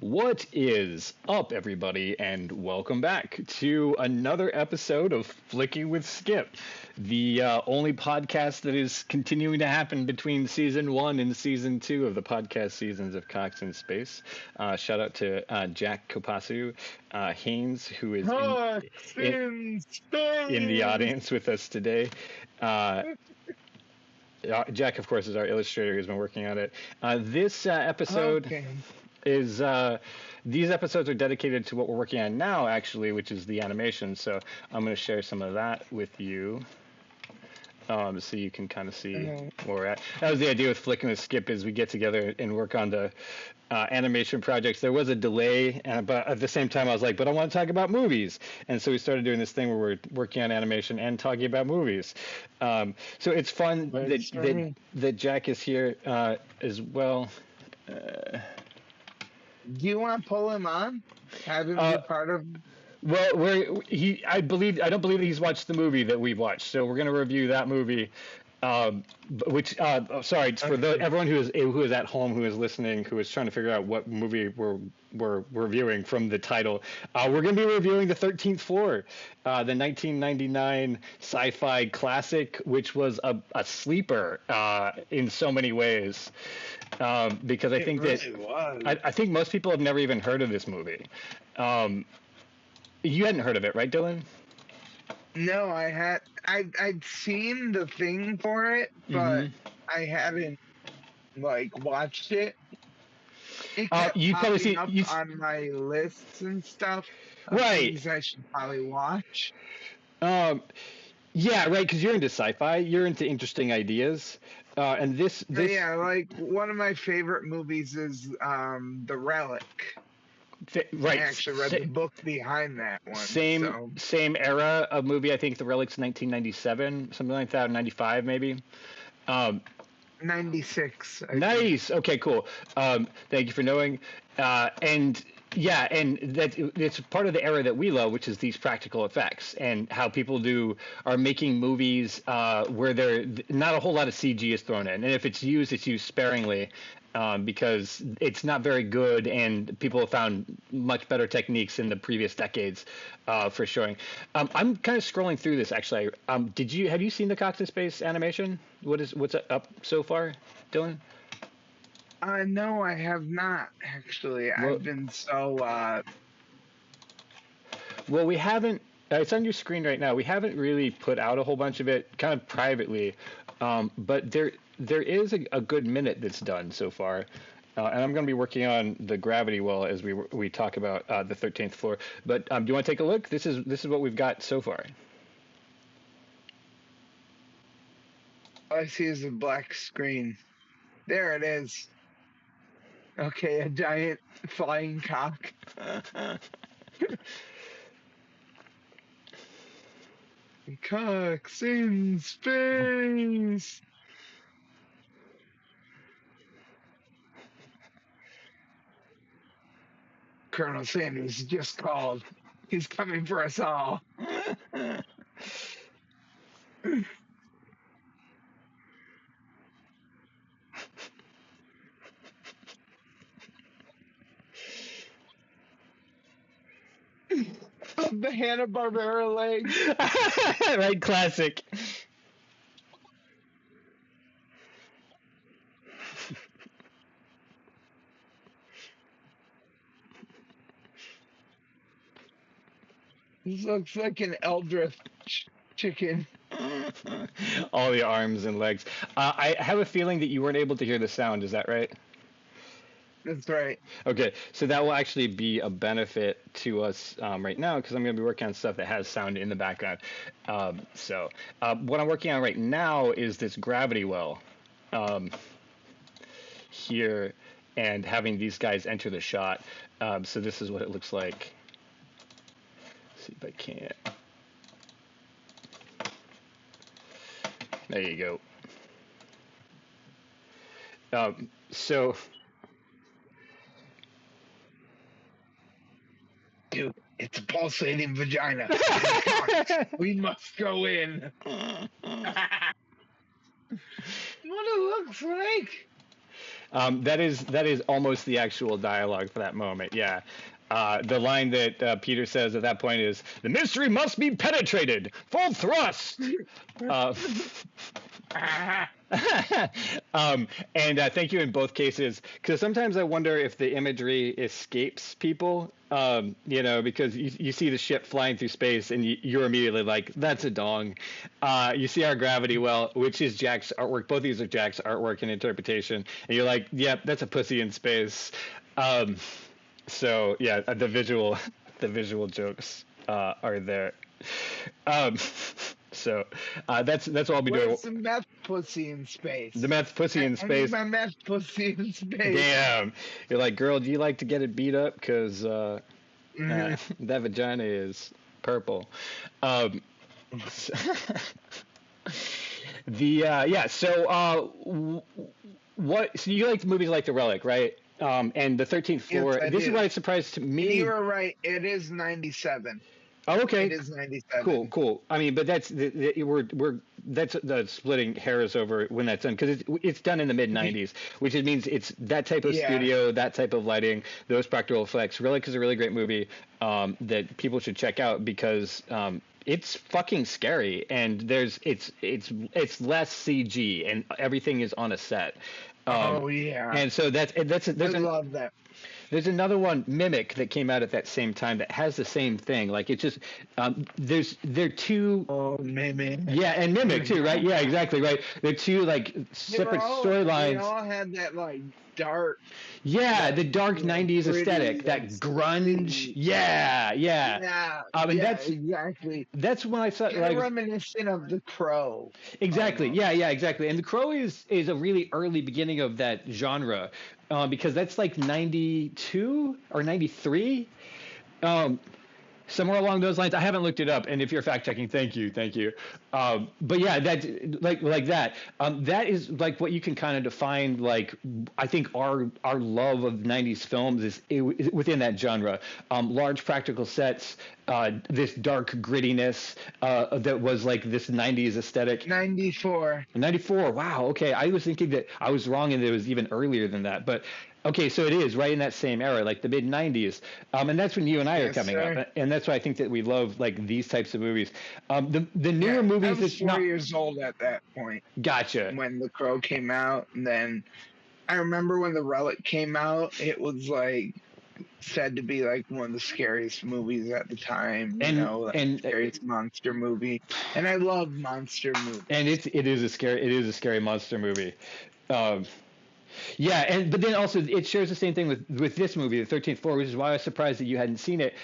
What is up, everybody, and welcome back to another episode of Flicking with Skip, the only podcast that is continuing to happen between season 1 and season 2 of the podcast seasons of Cox in Space. Shout out to Jack Kopasu Haynes, who is in the audience with us today. Jack, of course, is our illustrator who's been working on it. This episode is these episodes are dedicated to what we're working on now, actually, which is the animation. So I'm going to share some of that with you, so you can kind of see where we're at. That was the idea with Flicking with Skip, is we get together and work on the animation projects. There was a delay, but at the same time, I was like, but I want to talk about movies. And so we started doing this thing where we're working on animation and talking about movies. So it's fun that Jack is here as well. Do you want to pull him on? Have him be part of? Well, I don't believe that he's watched the movie that we've watched. So we're going to review that movie. Everyone who is at home, who is listening, who is trying to figure out what movie we're reviewing from the title. We're going to be reviewing the 13th Floor, the 1999 sci-fi classic, which was a sleeper in so many ways. Because I think I think most people have never even heard of this movie. You hadn't heard of it, right, Dylan? No, I had. I'd seen the thing for it, but I haven't watched it. It kept you probably see on my lists and stuff. Right. Things I should probably watch. Yeah, right. Because you're into sci-fi. You're into interesting ideas. And this. Yeah, one of my favorite movies is The Relic. Right. I actually read the book behind that one. Same era of movie. I think The Relic's 1997, something like that, 95 maybe. 96. Nice. Okay, cool. Thank you for knowing. And it's part of the era that we love, which is these practical effects and how people are making movies where not a whole lot of CG is thrown in, and if it's used sparingly. Because it's not very good, and people have found much better techniques in the previous decades for showing. I'm kind of scrolling through this actually. Have you seen the Cox in Space animation? What's up so far, Dylan? No, I have not actually. I've been so. Well, we haven't. It's on your screen right now. We haven't really put out a whole bunch of it, kind of privately, but there is a good minute that's done so far, and I'm going to be working on the gravity well as we talk about the 13th Floor. But do you want to take a look? This is what we've got so far. All I see is a black screen. There it is. Okay, a giant flying cock. Cox in space. Colonel Sanders just called. He's coming for us all. The Hanna-Barbera legs. Right, classic. This looks like an Eldritch chicken. All the arms and legs. I have a feeling that you weren't able to hear the sound. Is that right? That's right. Okay, so that will actually be a benefit to us right now, because I'm going to be working on stuff that has sound in the background. So what I'm working on right now is this gravity well here, and having these guys enter the shot. So this is what it looks like. Let's see if I can. There you go. So. Dude, it's a pulsating vagina. We must go in. What it looks like. That is almost the actual dialogue for that moment. Yeah. The line that Peter says at that point is, "The mystery must be penetrated. Full thrust." Uh, and thank you in both cases, because sometimes I wonder if the imagery escapes people, because you see the ship flying through space and you're immediately like, that's a dong. You see our gravity well, which is Jack's artwork. Both of these are Jack's artwork and interpretation. And you're like, yep, that's a pussy in space. So yeah, the visual jokes are there. So that's what I'll be doing. Where's the meth pussy in space? The meth pussy in space. I need my meth pussy in space. Damn. You're like, girl, do you like to get it beat up? Because that vagina is purple. So what? So you like movies like The Relic, right? And The 13th Floor. Yes, this is why it's surprised to me. You were right. It is 97. Oh, okay. It is 97. Cool. I mean, but that's the splitting hairs over when that's done, because it's done in the mid 90s, which means it's that type of studio, that type of lighting, those practical effects. Relic is a really great movie that people should check out, because it's fucking scary, and it's less CG and everything is on a set. And so I love that. There's another one, Mimic, that came out at that same time that has the same thing. Like, it's just they're two. Oh, Mimic. Yeah, and Mimic too, right? Yeah, exactly, right. They're two like separate storylines. They all had that like dark. Yeah, the dark '90s aesthetic, that grunge. Yeah. That's exactly. That's when I saw like reminiscent of The Crow. Exactly. Yeah, exactly. And The Crow is a really early beginning of that genre. Because that's like 92 or 93, somewhere along those lines. I haven't looked it up, and if you're fact checking, thank you. But yeah, that like that. That is like what you can kind of define. Like, I think our love of 90s films is within that genre. Large practical sets, this dark grittiness that was like this 90s aesthetic. 94. Wow. Okay, I was thinking that I was wrong, and it was even earlier than that. But okay, so it is right in that same era, like the mid 90s, and that's when you and I are coming up, and that's why I think that we love like these types of movies. The newer movies. I was 4 years old at that point. Gotcha. When The Crow came out, and then I remember when The Relic came out, it was like said to be like one of the scariest movies at the time, and scariest monster movie. And I love monster movies. And it is a scary monster movie. Yeah, but then also it shares the same thing with this movie, The 13th Floor, which is why I was surprised that you hadn't seen it,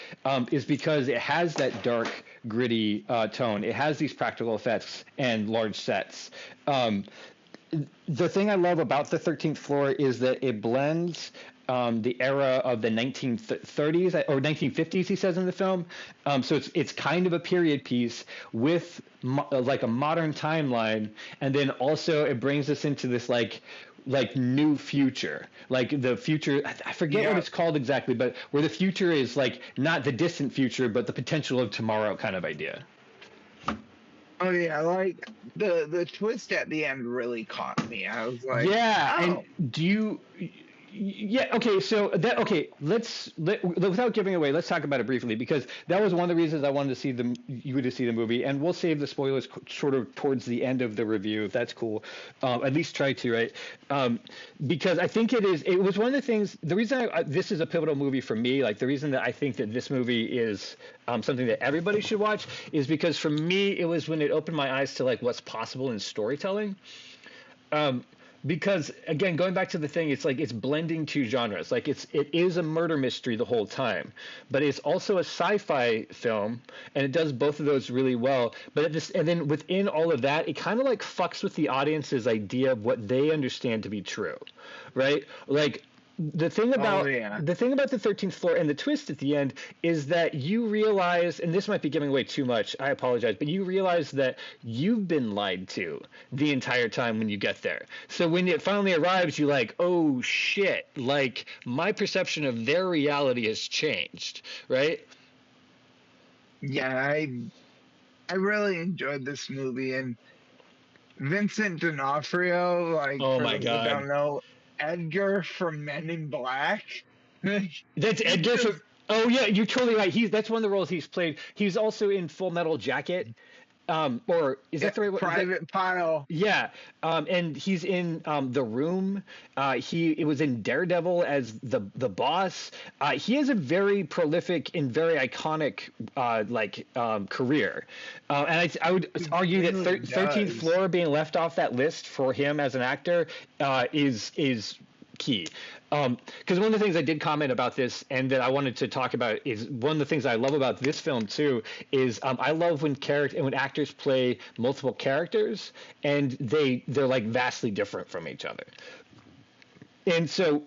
is because it has that dark, gritty tone. It has these practical effects and large sets. The thing I love about The 13th Floor is that it blends the era of the 1930s or 1950s, he says in the film. So it's kind of a period piece with like a modern timeline, and then also it brings us into this like new future, like the future. I forget what it's called exactly, but where the future is like not the distant future, but the potential of tomorrow kind of idea. Oh yeah, like the twist at the end really caught me. I was like, and do you? Yeah. Okay. So without giving away, let's talk about it briefly, because that was one of the reasons I wanted to see you to see the movie, and we'll save the spoilers sort of towards the end of the review, if that's cool. At least try to, right? Because I think it was one of the things. The reason this is a pivotal movie for me, like the reason that I think that this movie is something that everybody should watch, is because for me it was when it opened my eyes to like what's possible in storytelling. Because again, going back to the thing, it's like it's blending two genres. Like it is a murder mystery the whole time, but it's also a sci-fi film, and it does both of those really well. But and then within all of that, it kind of like fucks with the audience's idea of what they understand to be true, right? Like the thing about the 13th Floor and the twist at the end is that you realize, and this might be giving away too much, I apologize, but you realize that you've been lied to the entire time when you get there. So when it finally arrives, you're like, oh shit, like my perception of their reality has changed, right? Yeah, I really enjoyed this movie, and Vincent D'Onofrio, like, oh my God. I don't know. Edgar from Men in Black. That's Edgar from. Oh yeah, you're totally right. That's one of the roles he's played. He's also in Full Metal Jacket. Or is that the right one? Private Pile. Yeah, and he's in The Room. It was in Daredevil as the boss. He has a very prolific and very iconic career. And I would argue that 13th Floor being left off that list for him as an actor is key. Because one of the things I did comment about this and that I wanted to talk about is one of the things I love about this film too is I love when actors play multiple characters and they're like vastly different from each other. And so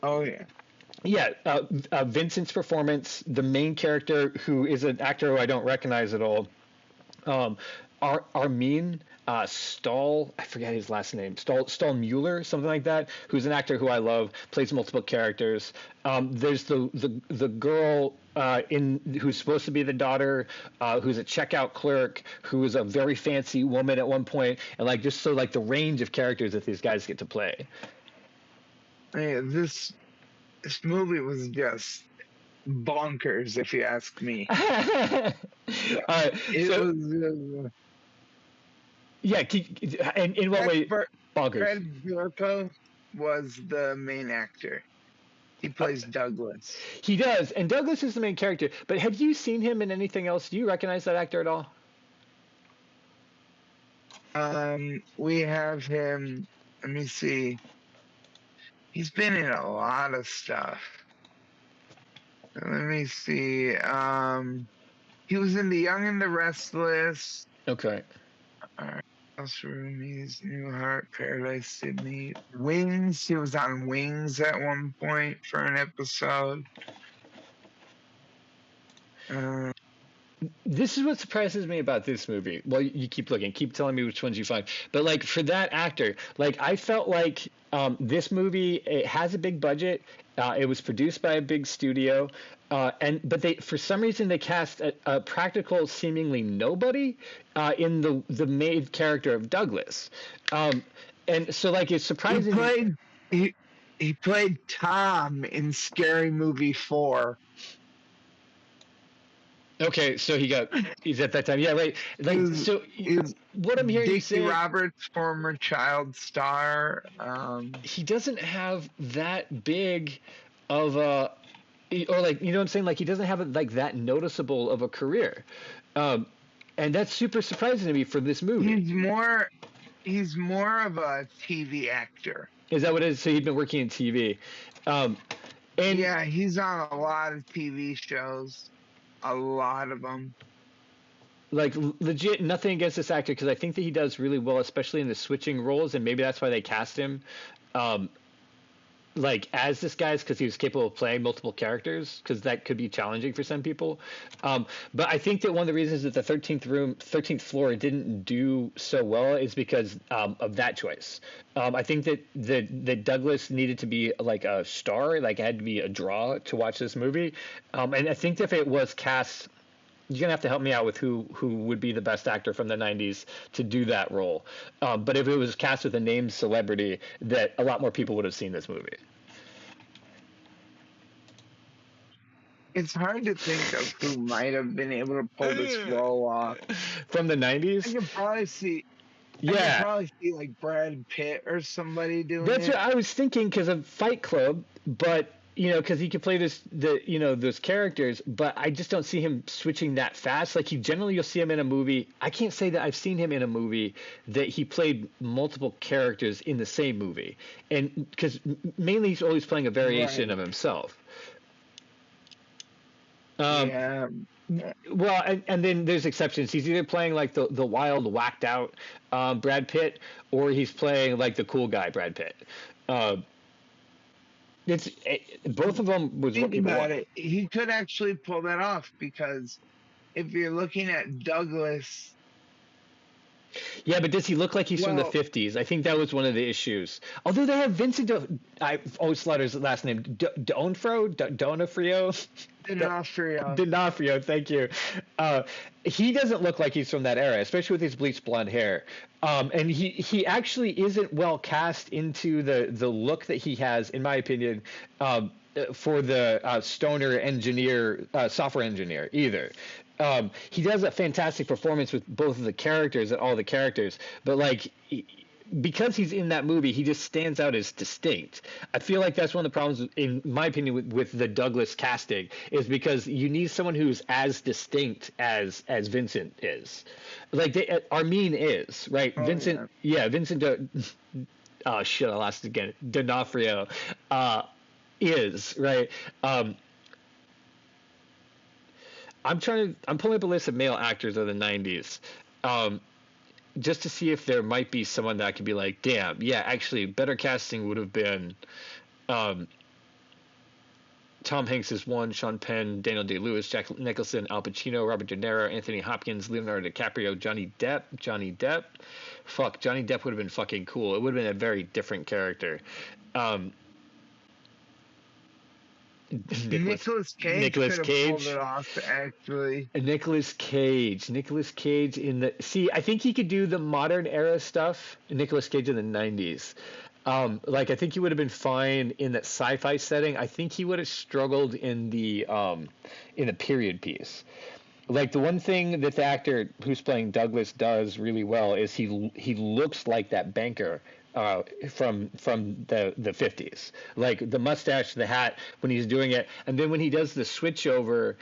Vincent's performance, the main character who is an actor who I don't recognize at all, Armin Stahl, I forget his last name, Stahl Mueller, something like that, who's an actor who I love, plays multiple characters. There's the girl who's supposed to be the daughter, who's a checkout clerk, who is a very fancy woman at one point, and the range of characters that these guys get to play. Yeah, this movie was just bonkers, if you ask me. Yeah, and in what way? Bonkers. Bierko was the main actor. He plays Douglas. He does, and Douglas is the main character. But have you seen him in anything else? Do you recognize that actor at all? We have him. Let me see. He's been in a lot of stuff. Let me see. He was in The Young and the Restless. Okay. House Roomies, New Heart, Paradise, Sydney, Wings. He was on Wings at one point for an episode. This is what surprises me about this movie. Well, you keep looking, keep telling me which ones you find. But for that actor, I felt like this movie, it has a big budget. It was produced by a big studio. But they, for some reason, they cast a practical, seemingly nobody in the main character of Douglas, and so it's surprising. He played Tom in Scary Movie 4. Okay, so he's at that time. Yeah, right. What I'm hearing you say, Dickie Roberts, former child star. He doesn't have that big of a. Or you know what I'm saying? He doesn't have that noticeable of a career, and that's super surprising to me for this movie. He's more of a TV actor. Is that what it is? So he's been working in TV, and yeah, he's on a lot of TV shows, a lot of them. Legit, nothing against this actor because I think that he does really well, especially in the switching roles, and maybe that's why they cast him. As this guy's because he was capable of playing multiple characters because that could be challenging for some people. But I think that one of the reasons that the 13th Floor didn't do so well is because of that choice. I think that Douglas needed to be a star, it had to be a draw to watch this movie. And I think that if it was cast, you're gonna have to help me out with who would be the best actor from the 90s to do that role. But if it was cast with a named celebrity, that a lot more people would have seen this movie. It's hard to think of who might have been able to pull this role off from the 90s. I could probably see. Yeah, I could probably see Brad Pitt or somebody doing That's what I was thinking because of Fight Club, but. Because he could play those characters, but I just don't see him switching that fast. You'll see him in a movie. I can't say that I've seen him in a movie that he played multiple characters in the same movie, and because mainly he's always playing a variation of himself. Yeah. Well, and then there's exceptions. He's either playing the wild, whacked out Brad Pitt, or he's playing the cool guy Brad Pitt. Both of them was what people want. He could actually pull that off because if you're looking at Douglas, Yeah, but does he look like he's from the 50s? I think that was one of the issues. Although they have Vincent, I always slaughtered his last name, D'Onofrio. D'Onofrio, thank you. He doesn't look like he's from that era, especially with his bleached blonde hair. And he actually isn't well cast into the look that he has, in my opinion, for the stoner engineer, software engineer either. He does a fantastic performance with both of the characters and all the characters, but like because he's in that movie, he just stands out as distinct. I feel like that's one of the problems, in my opinion, with the Douglas casting, is because you need someone who's as distinct as Vincent is. Like Armin is, right? Oh, Vincent, yeah Vincent. Oh shit! I lost it again. D'Onofrio is right. I'm pulling up a list of male actors of the 90s, just to see if there might be someone that could be like, damn, yeah, actually, better casting would have been Tom Hanks is one, Sean Penn, Daniel Day-Lewis, Jack Nicholson, Al Pacino, Robert De Niro, Anthony Hopkins, Leonardo DiCaprio, Johnny Depp. Fuck, Johnny Depp would have been fucking cool. It would have been a very different character. Nicolas Cage could have pulled it off, actually. Nicolas Cage in the I think he could do the modern era stuff. Nicolas Cage in the 90s. Like I think he would have been fine in that sci-fi setting. I think he would have struggled in the period piece. Like the one thing that the actor who's playing Douglas does really well is he looks like that banker from the 50s, like the mustache, the hat when he's doing it, and then when he does the switch over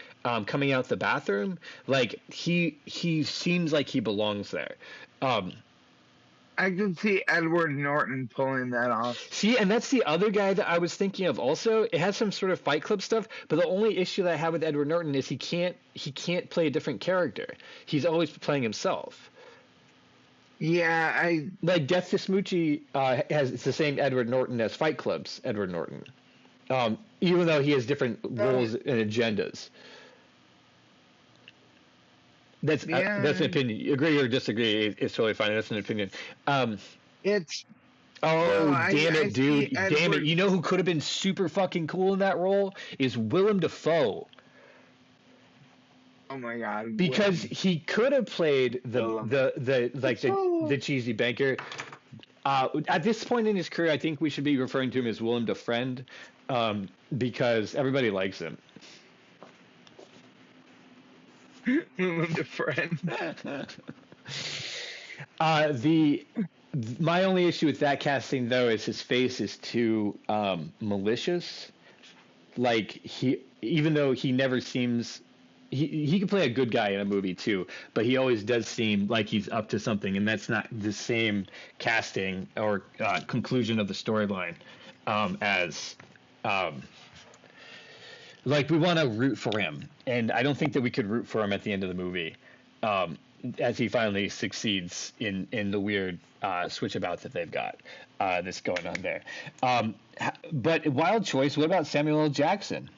coming out the bathroom, like he seems like he belongs there. I can see Edward Norton pulling that off. See, and that's the other guy that I was thinking of also. It has some sort of Fight Club stuff, but the only issue that I have with Edward Norton is he can't play a different character. He's always playing himself. Yeah, like Death to Smoochie it's the same Edward Norton as Fight Club's Edward Norton, even though he has different roles and agendas. That's an opinion. Agree or disagree? It's totally fine. That's an opinion. It's. Damn it, dude! Damn it! You know who could have been super fucking cool in that role is Willem Dafoe. Oh my god! Because he could have played the cheesy banker. At this point in his career, I think we should be referring to him as Willem Defriend, because everybody likes him. Willem Defriend. My only issue with that casting, though, is his face is too malicious. Like even though he never seems. He can play a good guy in a movie too, but he always does seem like he's up to something, and that's not the same casting or conclusion of the storyline as like we want to root for him, and I don't think that we could root for him at the end of the movie as he finally succeeds in the weird switch about that they've got that's going on there. But wild choice. What about Samuel L. Jackson?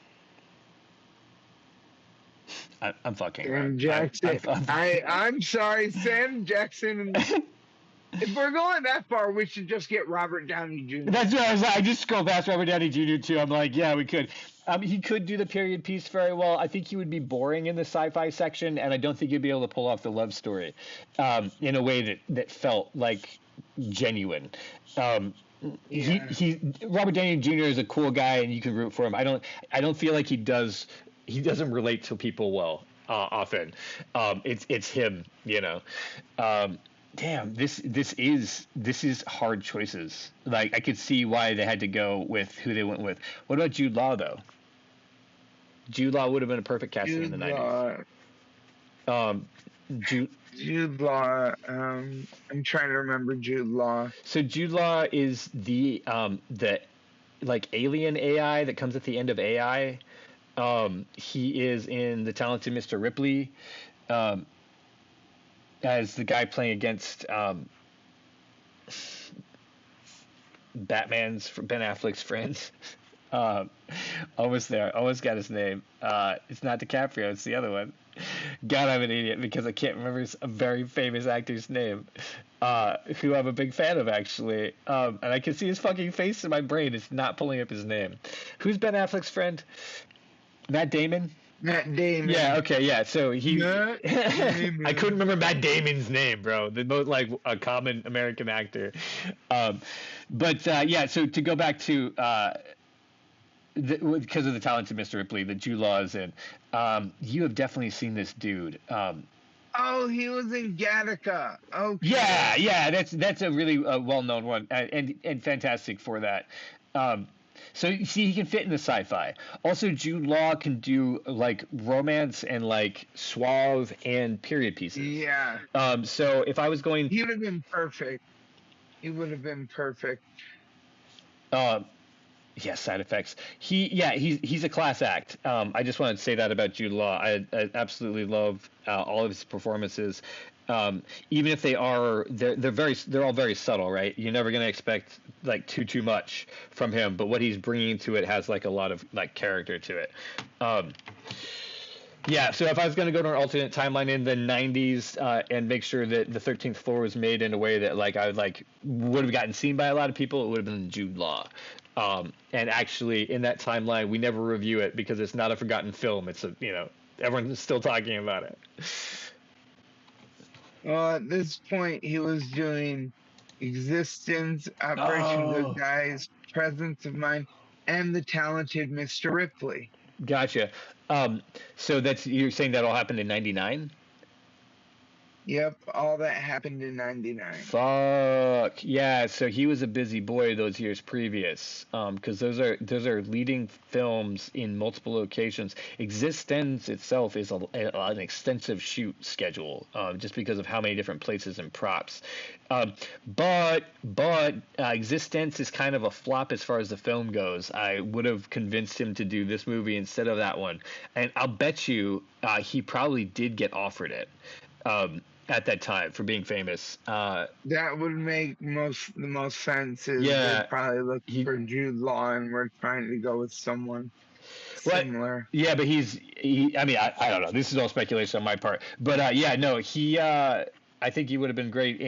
I'm fucking Sam Jackson. I'm sorry, Sam Jackson. If we're going that far, we should just get Robert Downey Jr. That's what I was like. I just scrolled past Robert Downey Jr. too. I'm like, yeah, we could. He could do the period piece very well. I think he would be boring in the sci-fi section, and I don't think he'd be able to pull off the love story in a way that felt like genuine. Robert Downey Jr. is a cool guy, and you can root for him. I don't feel like he doesn't relate to people well often. It's him, you know. Damn, this is hard choices. Like I could see why they had to go with who they went with. What about Jude Law though? Jude Law would have been a perfect casting in the 90s. Jude Law. I'm trying to remember Jude Law. So Jude Law is the like alien AI that comes at the end of AI. He is in The Talented Mr. Ripley as the guy playing against Ben Affleck's friends. Almost there. Almost got his name. It's not DiCaprio. It's the other one. God, I'm an idiot because I can't remember a very famous actor's name, who I'm a big fan of, actually. And I can see his fucking face in my brain. It's not pulling up his name. Who's Ben Affleck's friend? Matt Damon? Matt Damon. Yeah, okay, yeah. So he. Matt Damon. I couldn't remember Matt Damon's name, bro. The most, like, a common American actor. Yeah, so to go back to. Because of the talented Mr. Ripley that Jude Law is in, you have definitely seen this dude. Oh, he was in Gattaca. Okay. Yeah, that's a really well-known one and fantastic for that. So you see, he can fit in the sci-fi. Also, Jude Law can do like romance and like suave and period pieces. Yeah. So if I was going, he would have been perfect. Yeah, side effects. He's a class act. I just wanted to say that about Jude Law. I absolutely love all of his performances. Even if they're all very subtle, right? You're never going to expect like too much from him, but what he's bringing to it has like a lot of like character to it. Yeah, so if I was going to go to an alternate timeline in the 90s and make sure that the 13th floor was made in a way that like I would have gotten seen by a lot of people, it would have been Jude Law. And actually, in that timeline, we never review it because it's not a forgotten film. It's everyone's still talking about it. Well, at this point, he was doing Existence, Operation Good Guys, Presence of Mind, and The Talented Mr. Ripley. Gotcha. So you're saying that all happened in '99? Yep, all that happened in '99. Fuck yeah! So he was a busy boy those years previous, because those are leading films in multiple locations. Existence itself is an extensive shoot schedule, just because of how many different places and props. But Existence is kind of a flop as far as the film goes. I would have convinced him to do this movie instead of that one, and I'll bet you he probably did get offered it. At that time for being famous. That would make the most sense is they probably looked for Jude Law and we're trying to go with someone similar. Yeah, but I don't know. This is all speculation on my part. But I think he would have been great.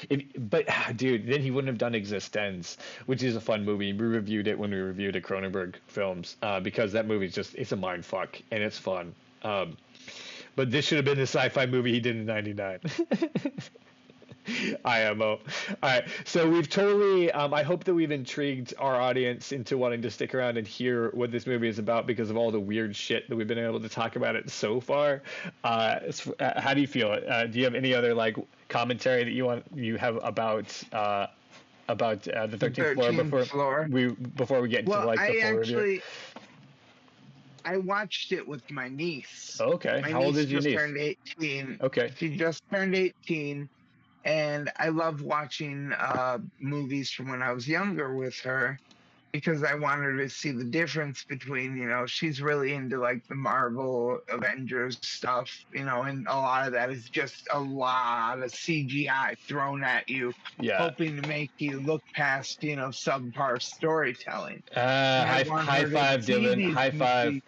Dude, then he wouldn't have done Existence, which is a fun movie. We reviewed it when we reviewed the Cronenberg films because that movie it's a mind fuck and it's fun. But this should have been the sci-fi movie he did in '99. IMO. All right. So we've totally, I hope that we've intrigued our audience into wanting to stick around and hear what this movie is about because of all the weird shit that we've been able to talk about it so far. How do you feel? Do you have any other like commentary that you have about the 13th floor before we get into the full review? I watched it with my niece. Okay. How old is your niece? She just turned 18. Okay. She just turned 18, and I love watching movies from when I was younger with her because I wanted her to see the difference between, she's really into like the Marvel Avengers stuff, and a lot of that is just a lot of CGI thrown at you, hoping to make you look past, subpar storytelling. High five, Dylan. High five.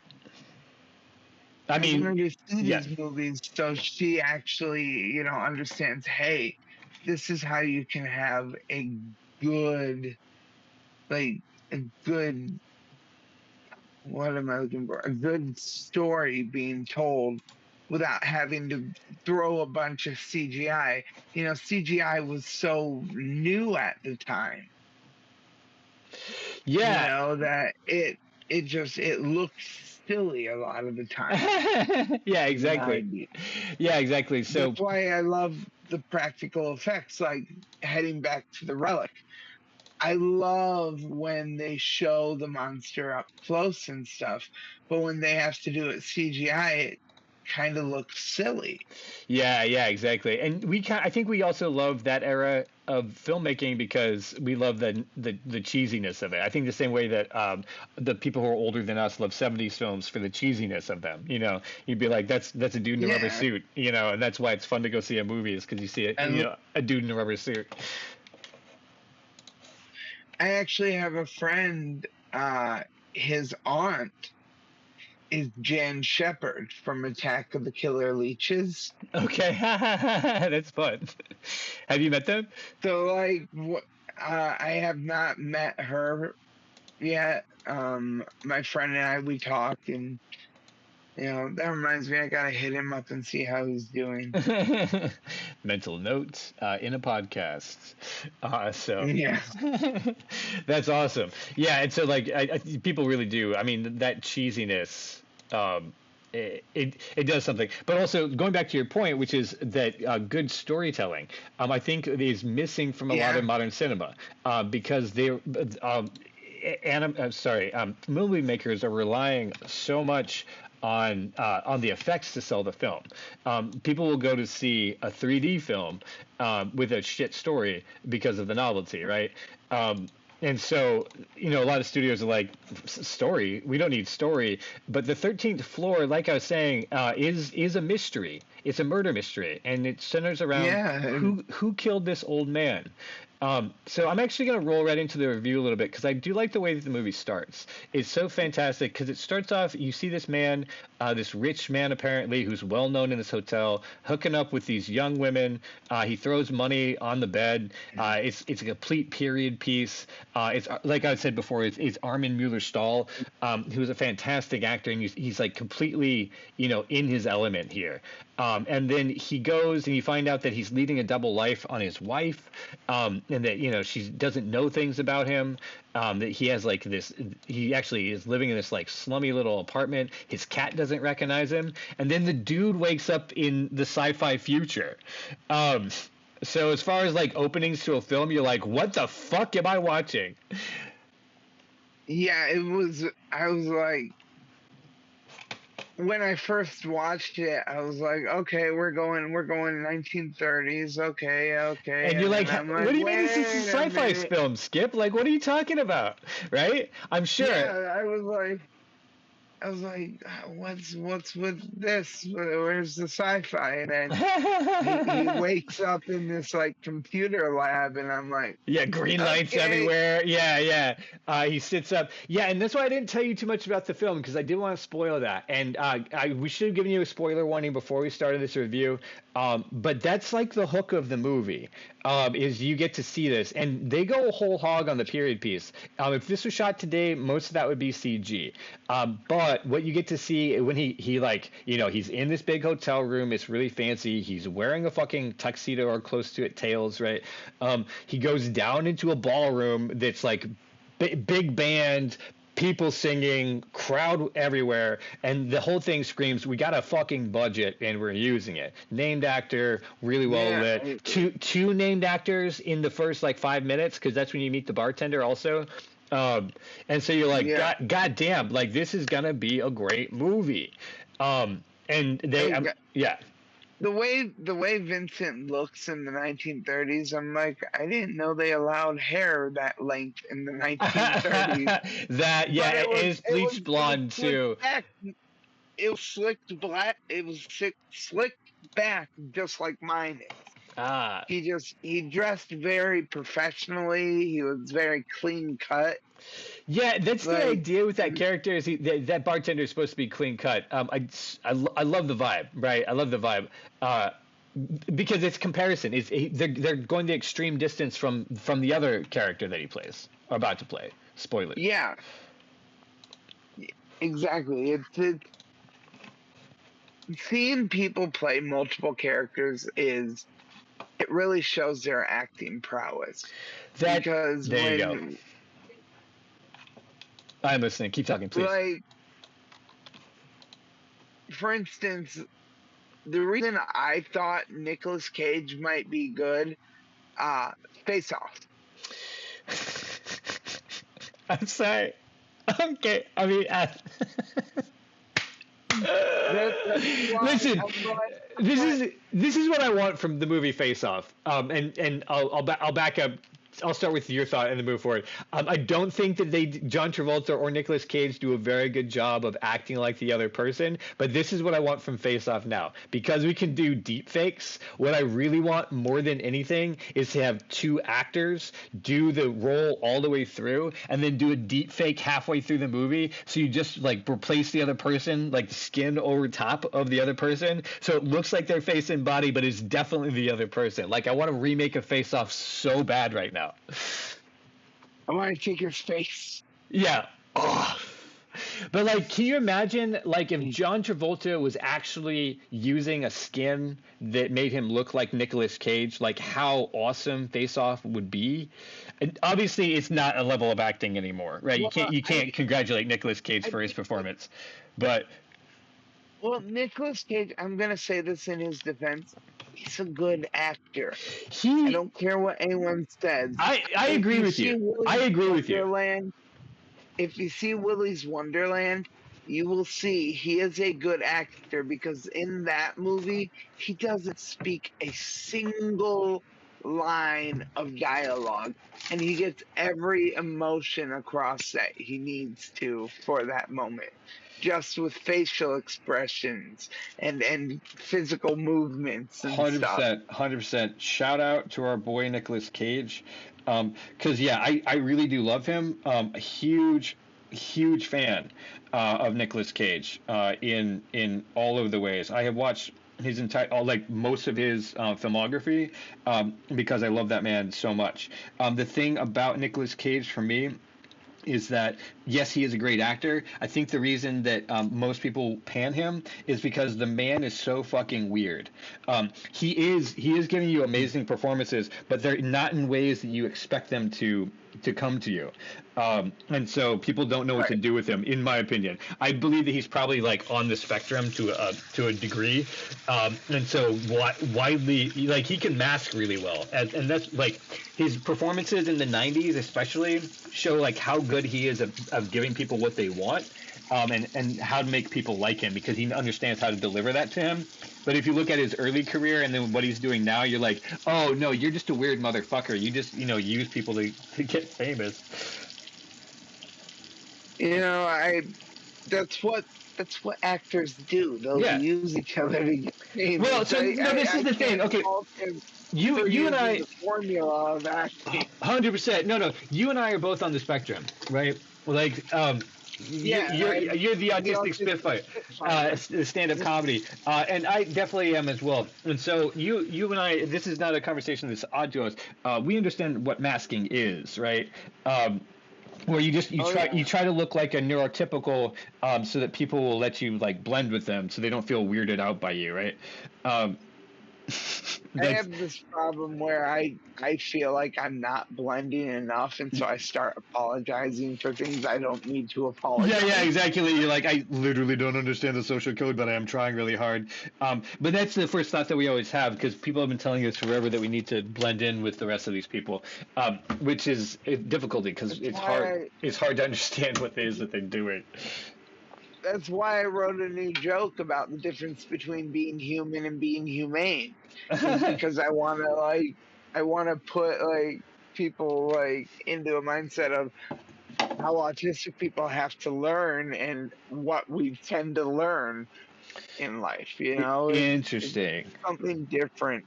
I want her to see these movies so she actually, understands, hey, this is how you can have a good, what am I looking for? A good story being told without having to throw a bunch of CGI. CGI was so new at the time. Yeah. That it looks silly a lot of the time. Yeah, exactly. So that's why I love the practical effects, like heading back to the Relic. I love when they show the monster up close and stuff, but when they have to do it CGI, it kind of looks silly. Yeah, exactly. And I think we also love that era of filmmaking because we love the cheesiness of it. I think the same way that the people who are older than us love 70s films for the cheesiness of them. You'd be like, that's a dude in a rubber suit, and that's why it's fun to go see a movie is because you see a dude in a rubber suit. I actually have a friend his aunt is Jan Shepard from Attack of the Killer Leeches. Okay, that's fun. Have you met them? So, like, I have not met her yet. My friend and I, we talked, and that reminds me, I gotta hit him up and see how he's doing. Mental note in a podcast. So yeah, that's awesome. Yeah, and so like people really do. I mean, that cheesiness. It does something, but also going back to your point, which is that good storytelling, I think is missing from a lot of modern cinema because movie makers are relying so much on the effects to sell the film. People will go to see a 3D film with a shit story because of the novelty, right? And so, a lot of studios are like, story? We don't need story. But the 13th Floor, like I was saying, is a mystery. It's a murder mystery, and it centers around who killed this old man. So I'm actually going to roll right into the review a little bit because I do like the way that the movie starts. It's so fantastic because it starts off, you see this man, this rich man apparently, who's well known in this hotel, hooking up with these young women. He throws money on the bed. It's a complete period piece. It's like I said before, it's Armin Mueller-Stahl, who's a fantastic actor, and he's like completely, in his element here. And then he goes and you find out that he's leading a double life on his wife, and that she doesn't know things about him. That he has like this, he actually is living in this like slummy little apartment. His cat doesn't recognize him, and then the dude wakes up in the sci-fi future. So as far as like openings to a film, you're like, what the fuck am I watching? Yeah, I was like, when I first watched it, I was like, okay, we're going 1930s. Okay. And you're like, what do you mean this is a sci-fi film, Skip? Like, what are you talking about? Right? I'm sure. Yeah, I was like, what's with this? Where's the sci-fi? And then he wakes up in this like computer lab, and I'm like, yeah, green lights everywhere. Yeah. He sits up. Yeah, and that's why I didn't tell you too much about the film because I didn't want to spoil that. And we should have given you a spoiler warning before we started this review. But that's like the hook of the movie. Is you get to see this, and they go whole hog on the period piece. If this was shot today, most of that would be CG. But what you get to see when he like, he's in this big hotel room, it's really fancy. He's wearing a fucking tuxedo or close to it, tails, right? He goes down into a ballroom that's like big band, people singing, crowd everywhere, and the whole thing screams, we got a fucking budget and we're using it. Named actor, really well lit. Two named actors in the first like 5 minutes because that's when you meet the bartender also. And so you're like, God damn, like this is gonna be a great movie. And they, The way Vincent looks in the 1930s, I'm like, I didn't know they allowed hair that length in the 1930s. It is bleached blonde too. It was slicked black. It was slicked back, just like mine is. He dressed very professionally. He was very clean cut. Yeah, that's the idea with that character. Is that bartender is supposed to be clean cut? I love the vibe, right? I love the vibe because it's comparison. They're going the extreme distance from the other character that he plays or about to play. Spoiler. Yeah, exactly. It's seeing people play multiple characters it really shows their acting prowess. There you go. I'm listening. Keep talking, please. Like, for instance, the reason I thought Nicolas Cage might be good, Face Off. I'm sorry. Okay. I mean, listen. This is what I want from the movie Face Off. And I'll back up I'll start with your thought and then move forward. I don't think that John Travolta or Nicolas Cage do a very good job of acting like the other person, but this is what I want from Face Off now. Because we can do deep fakes, what I really want more than anything is to have two actors do the role all the way through and then do a deep fake halfway through the movie. So you just like replace the other person, like skin over top of the other person. So it looks like their face and body, but it's definitely the other person. Like I want to remake a Face Off so bad right now. I want to take your face. Yeah. Oh. But like, can you imagine like if John Travolta was actually using a skin that made him look like Nicolas Cage, like how awesome Face Off would be? And obviously, it's not a level of acting anymore, right? You can't congratulate Nicolas Cage for his performance, but. Well, Nicolas Cage, I'm gonna say this in his defense. He's a good actor. I don't care what anyone says. I agree with you. I agree with you. If you see Willy's Wonderland, you will see he is a good actor because in that movie, he doesn't speak a single line of dialogue, and he gets every emotion across that he needs to for that moment. Just with facial expressions and physical movements and 100%, stuff. 100%. Shout out to our boy Nicolas Cage, because I really do love him. A huge fan of Nicolas Cage in all of the ways. I have watched his entire, like most of his filmography, because I love that man so much. The thing about Nicolas Cage for me is that yes, he is a great actor. I think the reason that most people pan him is because the man is so fucking weird. He is giving you amazing performances, but they're not in ways that you expect them to come to you. And so people don't know what to do with him, in my opinion. I believe that he's probably like on the spectrum to a degree. And so widely, like he can mask really well. And that's like his performances in the 90s especially show like how good he is of giving people what they want. And how to make people like him because he understands how to deliver that to him. But if you look at his early career and then what he's doing now, you're like, oh no, you're just a weird motherfucker. You just use people to get famous. That's what actors do. They'll use each other to get famous. Well, so this is the thing. Okay, you and I. The formula of acting. 100%. No. You and I are both on the spectrum, right? Like, you're the autistic spitfire, stand-up comedy, and I definitely am as well. And so you and I, this is not a conversation that's odd to us. We understand what masking is, right? Where you try to look like a neurotypical, so that people will let you like blend with them, so they don't feel weirded out by you, right? I have this problem where I feel like I'm not blending enough, and so I start apologizing for things I don't need to apologize. Yeah, exactly. You're like, I literally don't understand the social code, but I am trying really hard. But that's the first thought that we always have, because people have been telling us forever that we need to blend in with the rest of these people, which is a difficulty because it's hard. It's hard to understand what it is that they're doing. That's why I wrote a new joke about the difference between being human and being humane, because I want to put like people like into a mindset of how autistic people have to learn and what we tend to learn in life. Interesting. It's something different.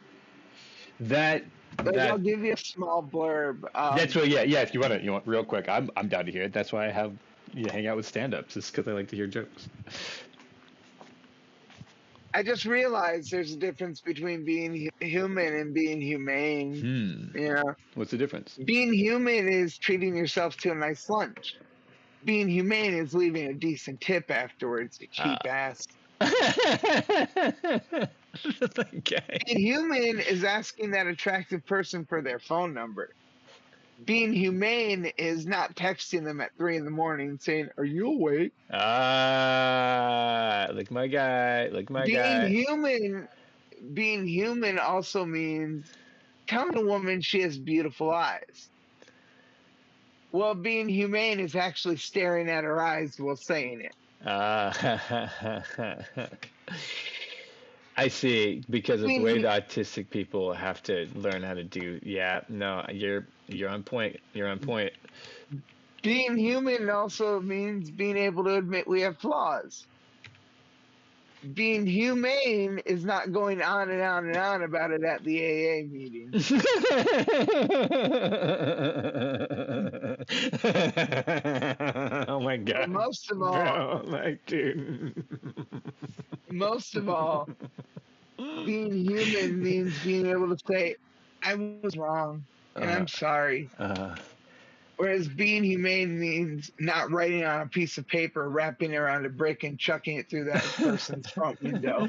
I'll give you a small blurb. That's what. Yeah. If you want real quick, I'm down to hear it. That's why I have. You hang out with stand-ups, just because I like to hear jokes. I just realized there's a difference between being human and being humane. What's the difference? Being human is treating yourself to a nice lunch. Being humane is leaving a decent tip afterwards, you cheap ass. Okay. Being human is asking that attractive person for their phone number. Being humane is not texting them at 3 a.m. saying, "Are you awake?" Like my guy. Being human also means telling a woman she has beautiful eyes. Well, being humane is actually staring at her eyes while saying it. I see, because of the way the autistic people have to learn how to do. Yeah, no, You're on point. You're on point. Being human also means being able to admit we have flaws. Being humane is not going on and on and on about it at the AA meeting. Oh my god! But most of all, dude. Most of all, being human means being able to say, "I was wrong and I'm sorry." Whereas being humane means not writing on a piece of paper, wrapping it around a brick, and chucking it through that person's front window.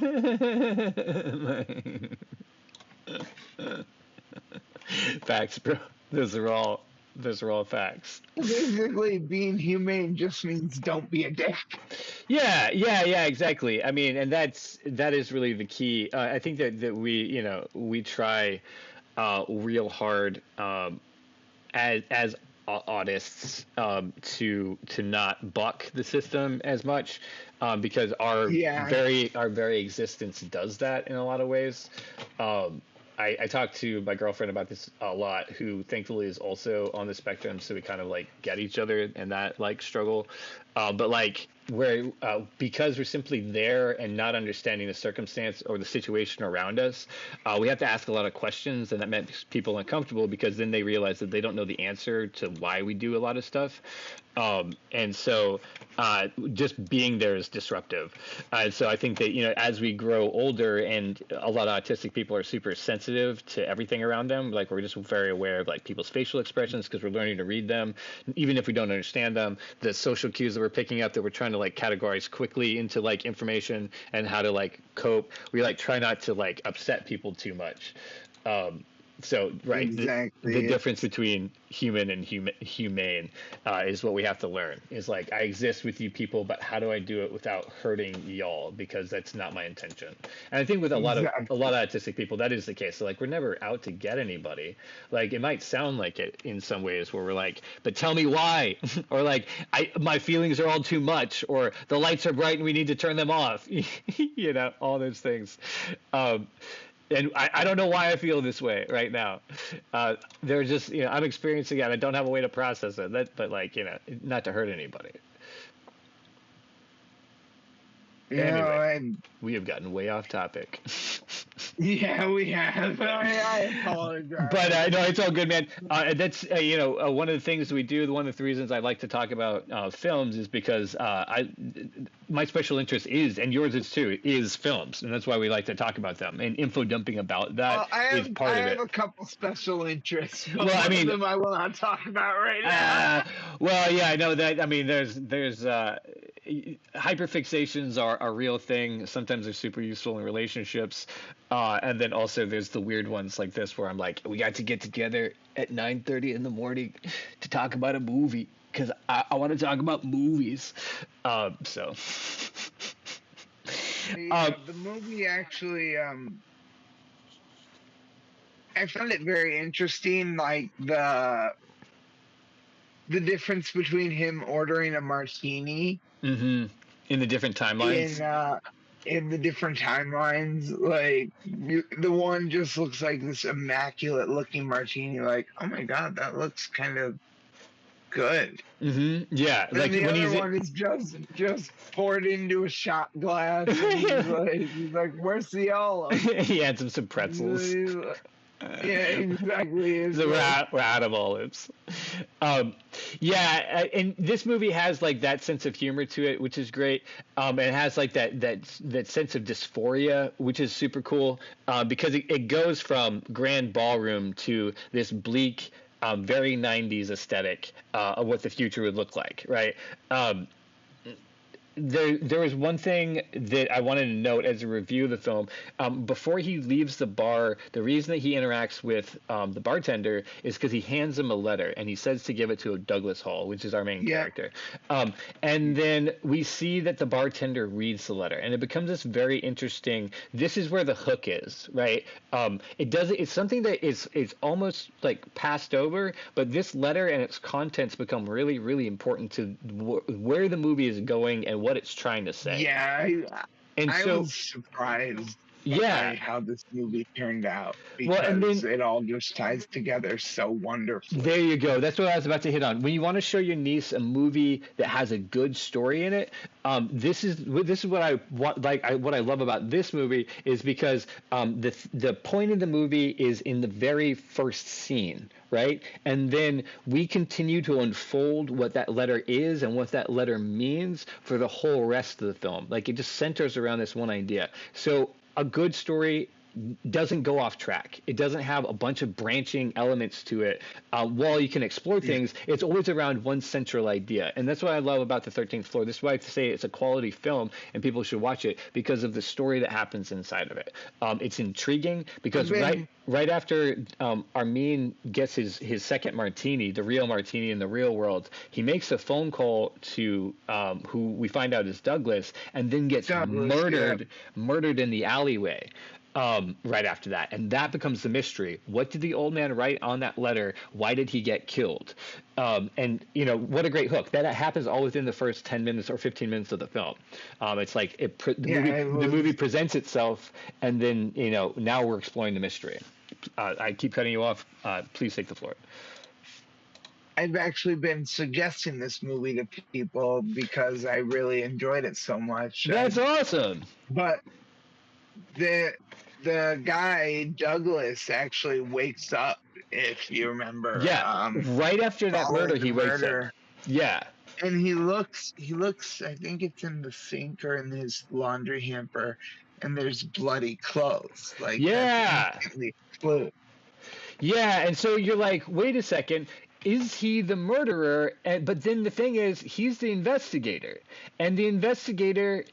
Facts, bro. Those are all facts. Basically, being humane just means don't be a dick. Yeah, exactly. I mean, and that is really the key. I think that we try real hard as artists to not buck the system as much because our very existence does that in a lot of ways. I talked to my girlfriend about this a lot, who thankfully is also on the spectrum, so we kind of like get each other in that like struggle. But like because we're simply there and not understanding the circumstance or the situation around us, we have to ask a lot of questions, and that makes people uncomfortable because then they realize that they don't know the answer to why we do a lot of stuff. And so just being there is disruptive. So I think that, as we grow older, and a lot of autistic people are super sensitive to everything around them, like we're just very aware of like people's facial expressions because we're learning to read them, even if we don't understand them, the social cues that we're picking up that we're trying to like categorize quickly into like information and how to like cope. We like try not to like upset people too much. So right, exactly. the difference between human and humane is what we have to learn. Is like, I exist with you people, but how do I do it without hurting y'all? Because that's not my intention. And I think with a lot of autistic people, that is the case. So like, we're never out to get anybody. Like, it might sound like it in some ways, where we're like, but tell me why, or like, my feelings are all too much, or the lights are bright and we need to turn them off. All those things. And I don't know why I feel this way right now. They're just, I'm experiencing it. I don't have a way to process it. But like, not to hurt anybody. Anyway, we have gotten way off topic. Yeah, we have. I apologize. But no, it's all good, man. That's one of the things we do. One of the reasons I like to talk about films is because my special interest is, and yours is too, is films, and that's why we like to talk about them. And info dumping about that is part of it. I have a couple special interests. Well, I mean, them I will not talk about right now. Well, yeah, I know that. I mean, there's hyperfixations are a real thing. Sometimes they're super useful in relationships. And then also there's the weird ones like this where I'm like, we got to get together at 9:30 in the morning to talk about a movie because I want to talk about movies. The movie actually, I found it very interesting, like the difference between him ordering a martini. Mm-hmm. In the different timelines. In the different timelines, like the one just looks like this immaculate looking martini, like, oh my god, that looks kind of good. Mm-hmm. Yeah, and like the other one is just poured into a shot glass. And he's like, where's the olive? He had some pretzels. Yeah, exactly. So we're out of olives. And this movie has like that sense of humor to it, which is great. And it has like that sense of dysphoria, which is super cool, because it goes from grand ballroom to this bleak, very 90s aesthetic of what the future would look like, right? There was one thing that I wanted to note as a review of the film. Before he leaves the bar, the reason that he interacts with the bartender is because he hands him a letter, and he says to give it to Douglas Hall, which is our main character. And then we see that the bartender reads the letter, and it becomes this very interesting. This is where the hook is, right? It's something that is almost like passed over, but this letter and its contents become really, really important to where the movie is going and what it's trying to say. Yeah, I was surprised. Yeah. by how this movie turned out, Well, and because then it all just ties together so wonderfully. there you go. That's what I was about to hit on. When you want to show your niece a movie that has a good story in it, this is what I want. What I love about this movie is because the point of the movie is in the very first scene, right? And then we continue to unfold what that letter is and what that letter means for the whole rest of the film. Like, it just centers around this one idea. So a good story doesn't go off track. It doesn't have a bunch of branching elements to it. While you can explore things, it's always around one central idea. And that's what I love about the 13th Floor. This is why I say it's a quality film and people should watch it, because of the story that happens inside of it. It's intriguing because right after Armin gets his second martini, the real martini in the real world, he makes a phone call to who we find out is Douglas, and then gets murdered in the alleyway. Right after that. And that becomes the mystery. What did the old man write on that letter? Why did he get killed? And, what a great hook. That happens all within the first 10 minutes or 15 minutes of the film. It's like the movie presents itself, and then, now we're exploring the mystery. I keep cutting you off. Please take the floor. I've actually been suggesting this movie to people because I really enjoyed it so much. That's awesome. But the guy Douglas actually wakes up, if you remember. Yeah, right after that murder, he wakes up. Yeah, and he looks. I think it's in the sink or in his laundry hamper, and there's bloody clothes. Like, yeah, yeah. And so you're like, wait a second. Is he the murderer? But then the thing is, he's the investigator, and the investigator,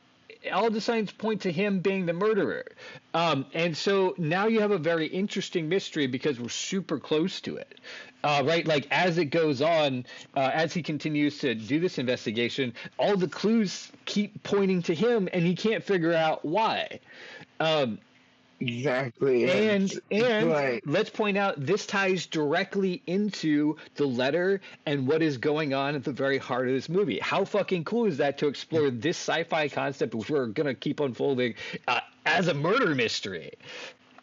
all the signs point to him being the murderer. And so now you have a very interesting mystery because we're super close to it. Right? Like, as it goes on, as he continues to do this investigation, all the clues keep pointing to him, and he can't figure out why. Exactly. And let's point out, this ties directly into the letter and what is going on at the very heart of this movie. How fucking cool is that to explore this sci-fi concept, which we're going to keep unfolding as a murder mystery?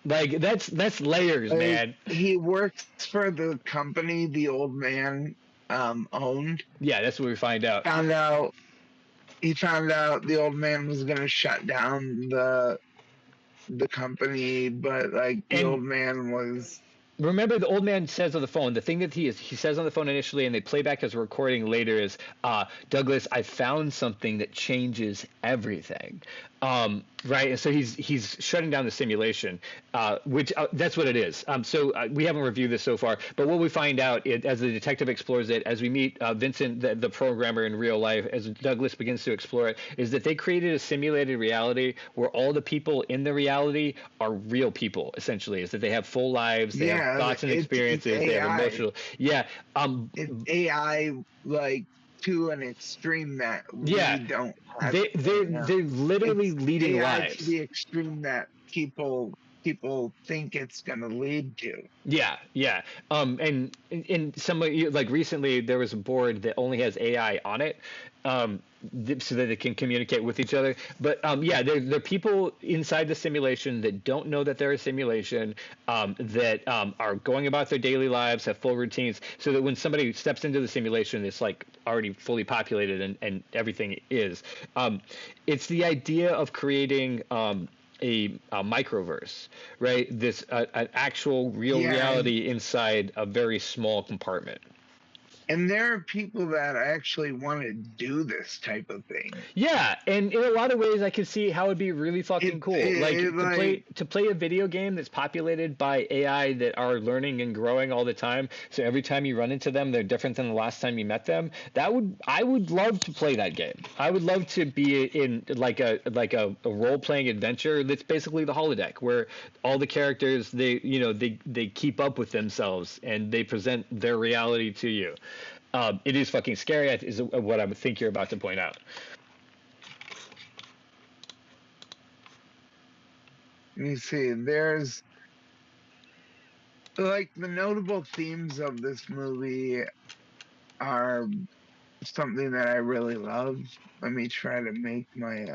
Like, that's layers, man. He works for the company the old man owned. Yeah, that's what we find out. He found out the old man was going to shut down the company, but the old man was. Remember, the old man says on the phone, the thing that he says on the phone initially, and they play back as a recording later, is, Douglas, I found something that changes everything. Right, and so he's shutting down the simulation, which that's what it is. So we haven't reviewed this so far, but what we find out as the detective explores it, as we meet Vincent, the programmer in real life, as Douglas begins to explore it, is that they created a simulated reality where all the people in the reality are real people. Essentially, is that they have full lives, they have thoughts and experiences, they have emotional. Yeah, it's AI to an extreme that we don't have. They're literally leading lives. To the extreme that people think it's going to lead to. Yeah. And in some, like, recently there was a board that only has AI on it, so that they can communicate with each other. But there are people inside the simulation that don't know that they're a simulation, that are going about their daily lives, have full routines, so that when somebody steps into the simulation, it's like already fully populated and everything is. It's the idea of creating a microverse, right? This an actual real reality inside a very small compartment. And there are people that actually want to do this type of thing. Yeah, and in a lot of ways, I can see how it'd be really fucking cool. To play a video game that's populated by AI that are learning and growing all the time. So every time you run into them, they're different than the last time you met them. I would love to play that game. I would love to be in like a role playing adventure that's basically the holodeck, where all the characters they keep up with themselves and they present their reality to you. It is fucking scary, is what I would think you're about to point out. Let me see. There's the notable themes of this movie are something that I really love. Let me try to make my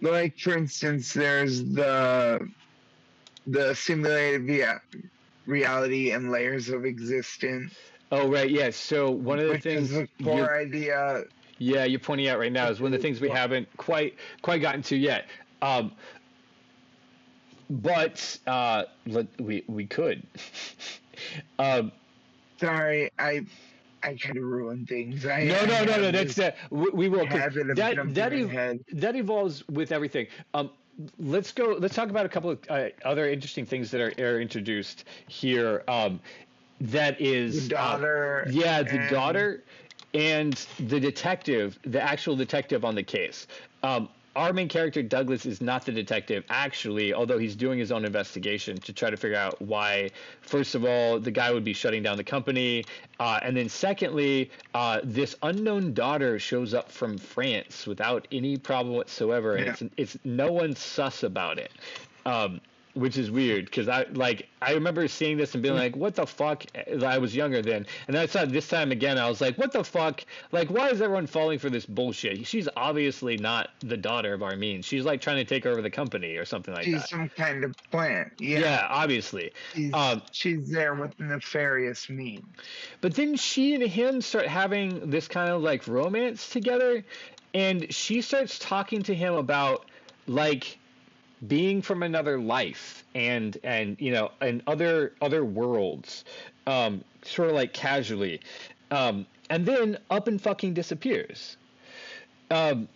like for instance, there's the simulated reality and layers of existence. Oh, right, yeah. So one of the which things is the core idea. Yeah, you're pointing out right now is one of the things we haven't quite gotten to yet. But we could. Sorry, I kind of ruin things. No. That's we will. That evolves with everything. Let's go. Let's talk about a couple of other interesting things that are introduced here. That is the daughter. The daughter and the detective, the actual detective on the case. Our main character, Douglas, is not the detective, actually, although he's doing his own investigation to try to figure out why, first of all, the guy would be shutting down the company. And then secondly, this unknown daughter shows up from France without any problem whatsoever. And it's no one's sus about it. Which is weird because I remember seeing this and being like, what the fuck? I was younger then. And then I saw it this time again. I was like, what the fuck? Like, why is everyone falling for this bullshit? She's obviously not the daughter of Armin. She's like trying to take over the company or something like that. She's some kind of plant. Yeah, obviously. She's there with nefarious means. But then she and him start having this kind of like romance together. And she starts talking to him about like being from another life and other worlds, sort of like casually, and then up and fucking disappears. I'll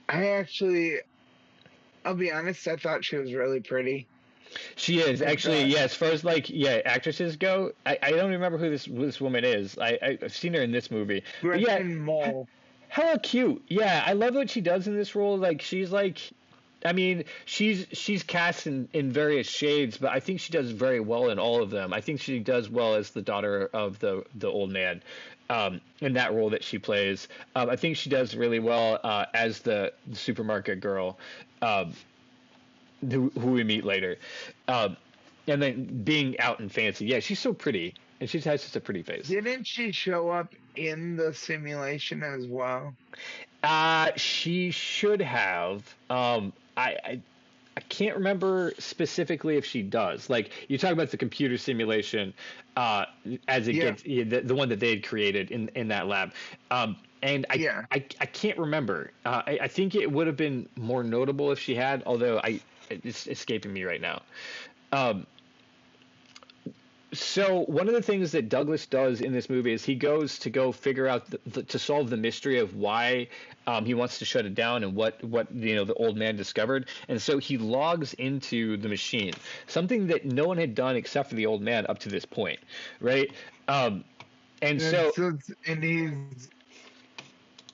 be honest, I thought she was really pretty. She is actually, yeah. As far as actresses go, I don't remember who this woman is. I've seen her in this movie. Gretchen Mole. Hella cute. Yeah, I love what she does in this role. Like she's cast in various shades, but I think she does very well in all of them. I think she does well as the daughter of the old man, in that role that she plays. I think she does really well as the supermarket girl, who we meet later, and then being out and fancy. Yeah, she's so pretty. And she has just a pretty face. Didn't she show up in the simulation as well? She should have. I can't remember specifically if she does. Like you talk about the computer simulation, as it gets the one that they had created in that lab. And I can't remember. I think it would have been more notable if she had. Although it's escaping me right now. So one of the things that Douglas does in this movie is he goes to figure out to solve the mystery of why he wants to shut it down and what the old man discovered. And so he logs into the machine, something that no one had done except for the old man up to this point, right? And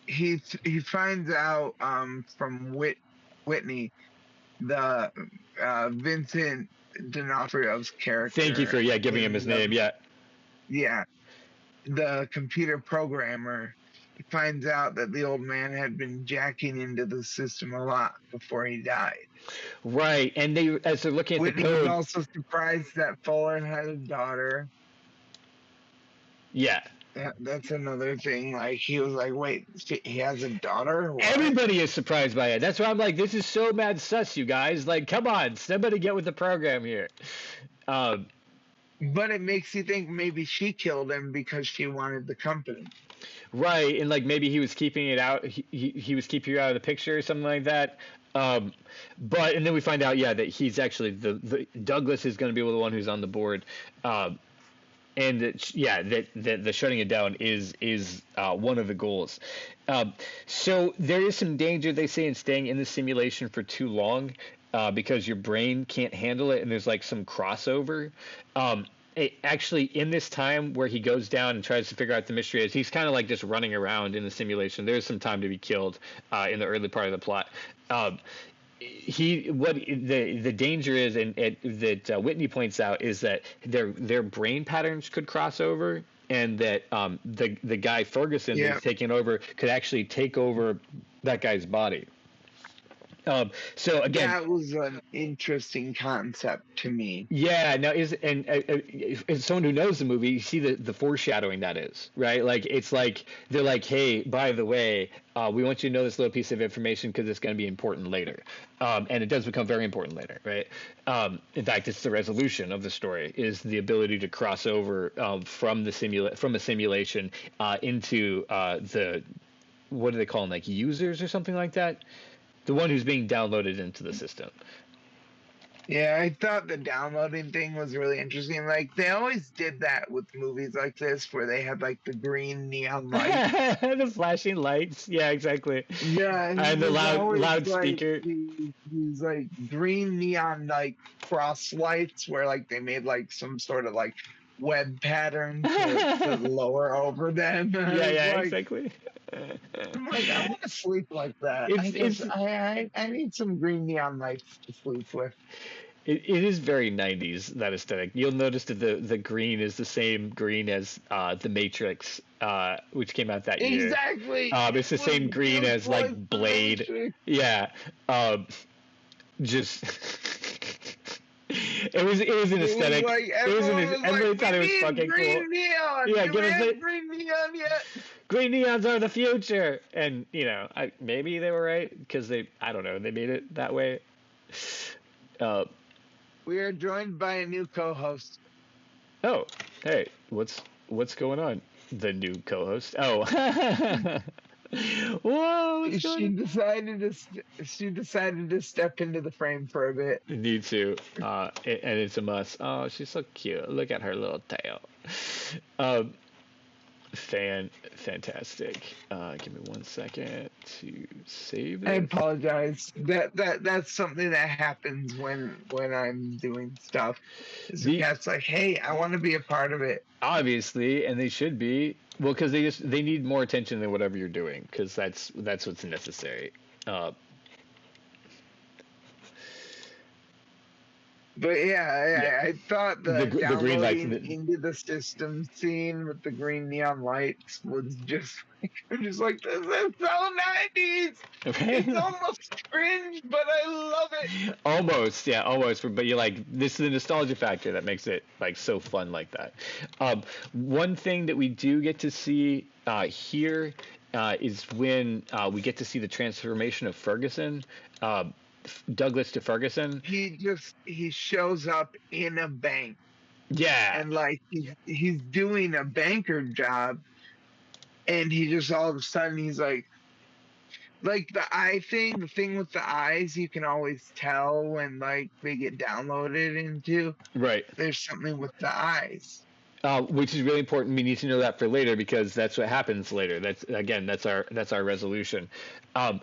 he finds out from Whitney, the Vincent D'Onofrio's character. Thank you for giving him his name. Yeah, the computer programmer finds out that the old man had been jacking into the system a lot before he died. Right, and as they're looking at Whitney the code, was also surprised that Fuller had a daughter. Yeah. That's another thing. Like he was like, "Wait, he has a daughter?" What? Everybody is surprised by it. That's why I'm like, "This is so mad sus, you guys! Like, come on, somebody get with the program here." But it makes you think maybe she killed him because she wanted the company. Right, and like maybe he was keeping it out. He was keeping her out of the picture or something like that. And then we find out, that he's actually the Douglas is going to be the one who's on the board. And that the shutting it down is one of the goals. So there is some danger, they say, in staying in the simulation for too long, because your brain can't handle it, and there's like some crossover. Actually, in this time where he goes down and tries to figure out the mystery, is he's kind of like just running around in the simulation. There's some time to be killed in the early part of the plot. The danger is, and that Whitney points out, is that their brain patterns could cross over, and that the guy Ferguson that's taking over could actually take over that guy's body. So again, that was an interesting concept to me. yeah, no, as someone who knows the movie, you see the foreshadowing that is, right? Like it's like they're like, hey, by the way, we want you to know this little piece of information because it's going to be important later, and it does become very important later, right? In fact, it's the resolution of the story is the ability to cross over from a simulation into the what do they call them, like users or something like that, the one who's being downloaded into the system. Yeah, I thought the downloading thing was really interesting. Like they always did that with movies like this, where they had like the green neon lights, the flashing lights. Yeah, exactly. yeah, And the loudspeaker. Like, these like green neon like cross lights, where like they made like some sort of like web pattern to lower over them. Yeah, like, exactly. I'm like, I want to sleep like that. I need some green neon lights to sleep with. It is very 90s, that aesthetic. You'll notice that the green is the same green as The Matrix, which came out that year. Exactly. It's the same green as like Blade. Yeah. Just it was an aesthetic. Everybody thought it was fucking cool. Neon. Yeah, give us green neon yet. Green neons are the future, and maybe they were right because I don't know, they made it that way. We are joined by a new co-host. Oh, hey, what's going on? The new co-host. Oh, whoa! She decided to step into the frame for a bit. Need to, and it's a must. Oh, she's so cute. Look at her little tail. Fantastic. Give me 1 second to save this. I apologize. That's something that happens when I'm doing stuff. The cat's like, hey, I want to be a part of it. Obviously, and they should be. Well, because they need more attention than whatever you're doing, because that's what's necessary. But yeah, I thought the green light into the system scene with the green neon lights was just like, I'm just like, this is so 90s. It's almost cringe, but I love it. Almost, yeah, almost. But you're like, this is the nostalgia factor that makes it like so fun like that. One thing that we do get to see here is when we get to see the transformation of Ferguson. Douglas to Ferguson. He shows up in a bank. Yeah. And like he's doing a banker job, and he just all of a sudden he's like the eye thing, the thing with the eyes, you can always tell when like they get downloaded into. Right. There's something with the eyes. Which is really important. We need to know that for later because that's what happens later. That's our resolution. And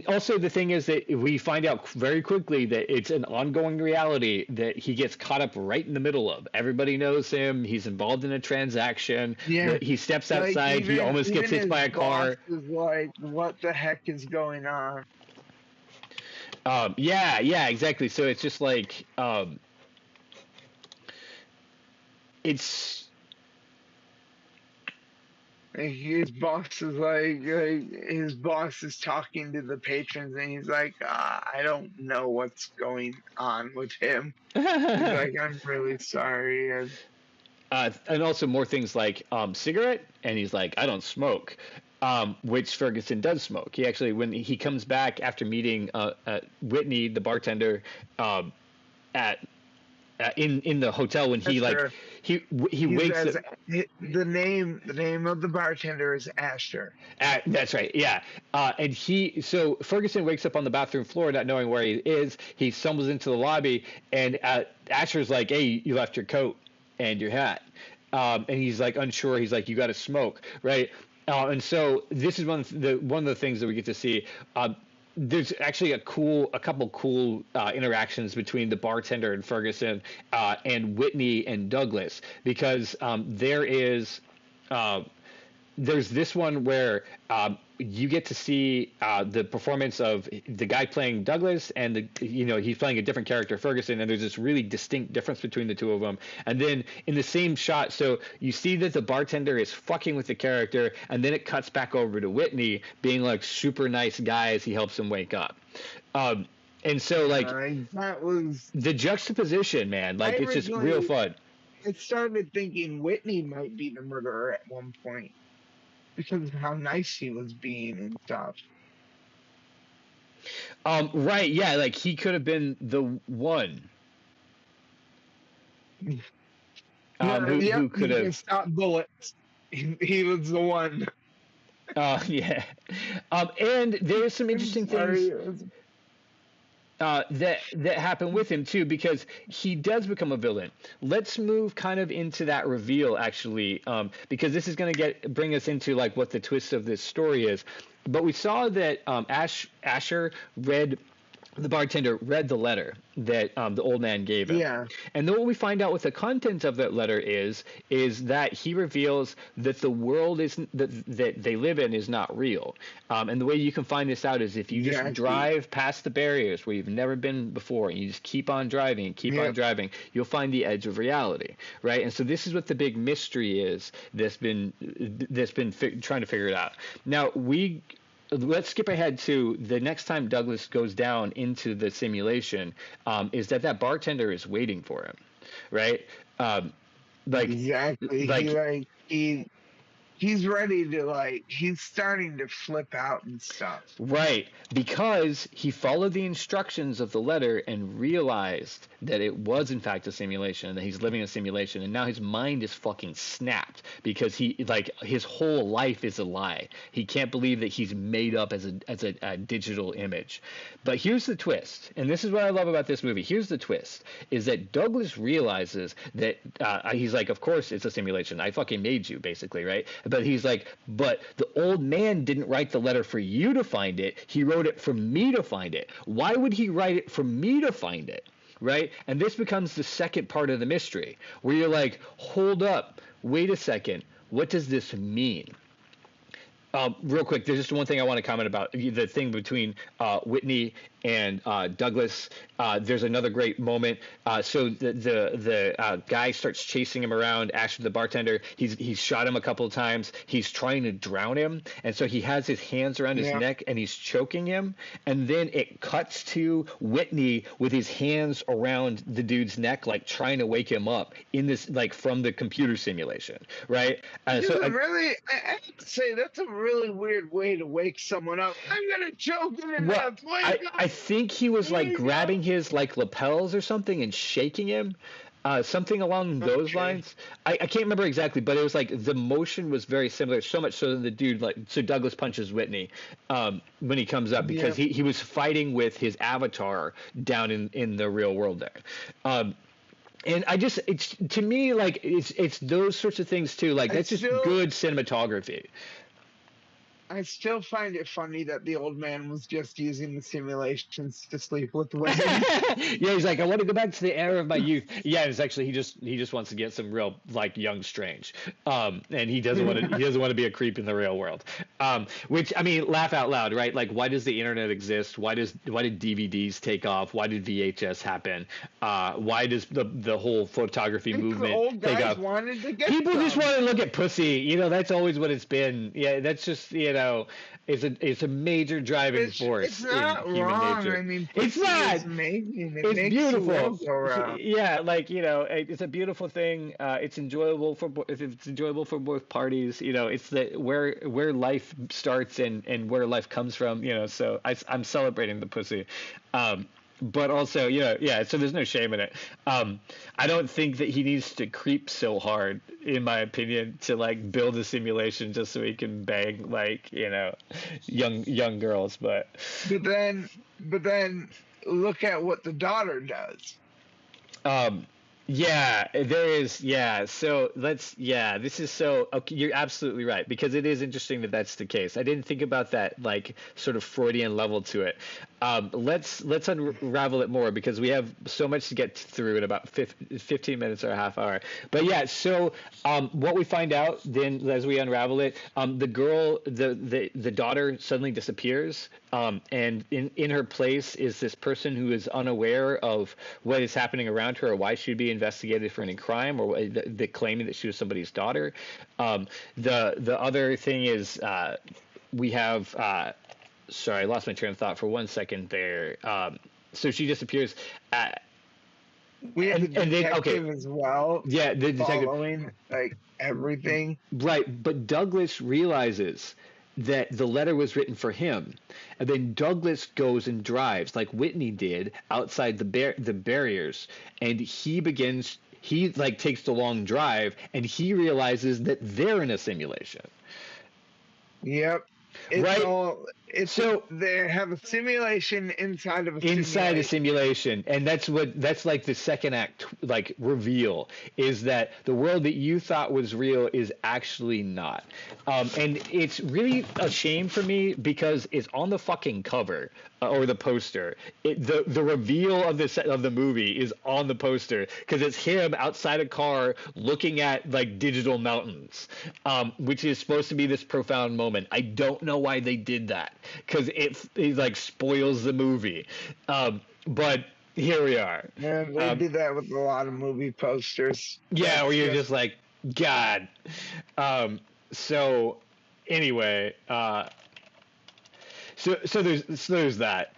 also the thing is that we find out very quickly that it's an ongoing reality that he gets caught up right in the middle of. Everybody knows him. He's involved in a transaction. Yeah. He steps outside. He almost gets hit by a car. Is like, what the heck is going on? Yeah, exactly. So it's just like. It's his boss is like his boss is talking to the patrons and he's like, I don't know what's going on with him. He's like, I'm really sorry. And also more things like cigarette, and he's like, I don't smoke, which Ferguson does smoke. He actually, when he comes back after meeting Whitney, the bartender, in the hotel when he he wakes up. The name of the bartender is Asher. That's right, yeah. And so Ferguson wakes up on the bathroom floor not knowing where he is. He stumbles into the lobby, and Asher's like, hey, you left your coat and your hat. And he's like unsure. He's like, you got to smoke, right? And so this is one of the things that we get to see. There's actually a couple cool interactions between the bartender and Ferguson and Whitney and Douglas, because there is there's this one where you get to see the performance of the guy playing Douglas, and he's playing a different character, Ferguson, and there's this really distinct difference between the two of them. And then in the same shot, so you see that the bartender is fucking with the character, and then it cuts back over to Whitney being like super nice guy as he helps him wake up. And so like that was the juxtaposition, man. Like it's just real fun. I started thinking Whitney might be the murderer at one point, because of how nice she was being and stuff. Right, yeah, like he could have been the one. Who could have stopped bullets? He was the one. Yeah. And there's some interesting things that happen with him too, because he does become a villain. Let's move kind of into that reveal, actually, because this is going to bring us into like what the twist of this story is. But we saw that Asher the bartender read the letter that the old man gave him. Yeah. And then what we find out what the content of that letter is that he reveals that the world that they live in is not real. And the way you can find this out is if you just drive past the barriers where you've never been before, and you just keep on driving and keep on driving, you'll find the edge of reality, right? And so this is what the big mystery is that's been trying to figure it out. Now let's skip ahead to the next time Douglas goes down into the simulation, is that bartender is waiting for him, right? Exactly. He's ready to he's starting to flip out and stuff. Right, because he followed the instructions of the letter and realized that it was in fact a simulation, and that he's living a simulation, and now his mind is fucking snapped because his whole life is a lie. He can't believe that he's made up as a digital image. But here's the twist, and this is what I love about this movie. Here's the twist, is that Douglas realizes that he's like, of course it's a simulation. I fucking made you, basically, right? But he's like, but the old man didn't write the letter for you to find it. He wrote it for me to find it. Why would he write it for me to find it? Right? And this becomes the second part of the mystery, where you're like, hold up, wait a second, what does this mean? Real quick, there's just one thing I want to comment about, the thing between Whitney and Douglas. There's another great moment. So the guy starts chasing him around, Asher the bartender. He's shot him a couple of times. He's trying to drown him, and so he has his hands around his neck and he's choking him. And then it cuts to Whitney with his hands around the dude's neck, like trying to wake him up in this, like from the computer simulation, right? I have to say that's a really weird way to wake someone up. I'm gonna choke him in the I think he was like grabbing his like lapels or something and shaking him, something along those lines. I can't remember exactly, but it was like the motion was very similar, so much so that the dude so Douglas punches Whitney when he comes up, because he was fighting with his avatar down in the real world there. And it's to me, like it's those sorts of things too. Like that's just good cinematography. I still find it funny that the old man was just using the simulations to sleep with women. Yeah, he's like, I want to go back to the era of my youth. Yeah, it's actually he just wants to get some real like young strange, and he doesn't want to be a creep in the real world. Which, I mean, laugh out loud, right? Like, why does the internet exist? Why did DVDs take off? Why did VHS happen? Why does the whole photography movement take off? People just want to look at pussy. That's always what it's been. Yeah, that's just it's a major driving force in human nature. I mean, it's not. It's beautiful. Yeah, like it's a beautiful thing. It's enjoyable for both parties. It's where life starts and where life comes from. So I'm celebrating the pussy. But also, so there's no shame in it. I don't think that he needs to creep so hard, in my opinion, to like build a simulation just so he can bang young girls. But then look at what the daughter does. Yeah, there is. Yeah. So this is so, okay, you're absolutely right, because it is interesting that that's the case. I didn't think about that, like, sort of Freudian level to it. Let's unravel it more, because we have so much to get through in about 15 minutes or a half hour. But yeah, so what we find out then as we unravel it, the girl, the daughter suddenly disappears, and in her place is this person who is unaware of what is happening around her, or why she'd be investigated for any crime, or the claiming that she was somebody's daughter. The other thing is, we have sorry, I lost my train of thought for 1 second there. So she disappears. We have the detective as well. Yeah, the detective following like everything. Right, but Douglas realizes that the letter was written for him, and then Douglas goes and drives like Whitney did outside the barriers, and he like takes the long drive, and he realizes that they're in a simulation. Yep. So they have a simulation inside of a simulation, and that's like the second act, like, reveal, is that the world that you thought was real is actually not. And it's really a shame for me, because it's on the fucking cover, or the poster. The reveal of the movie is on the poster, because it's him outside a car looking at, like, digital mountains, which is supposed to be this profound moment. I don't know why they did that, because it like spoils the movie. But here we are. Yeah, they did that with a lot of movie posters. Yeah, where you're just like, God. So anyway, so there's that.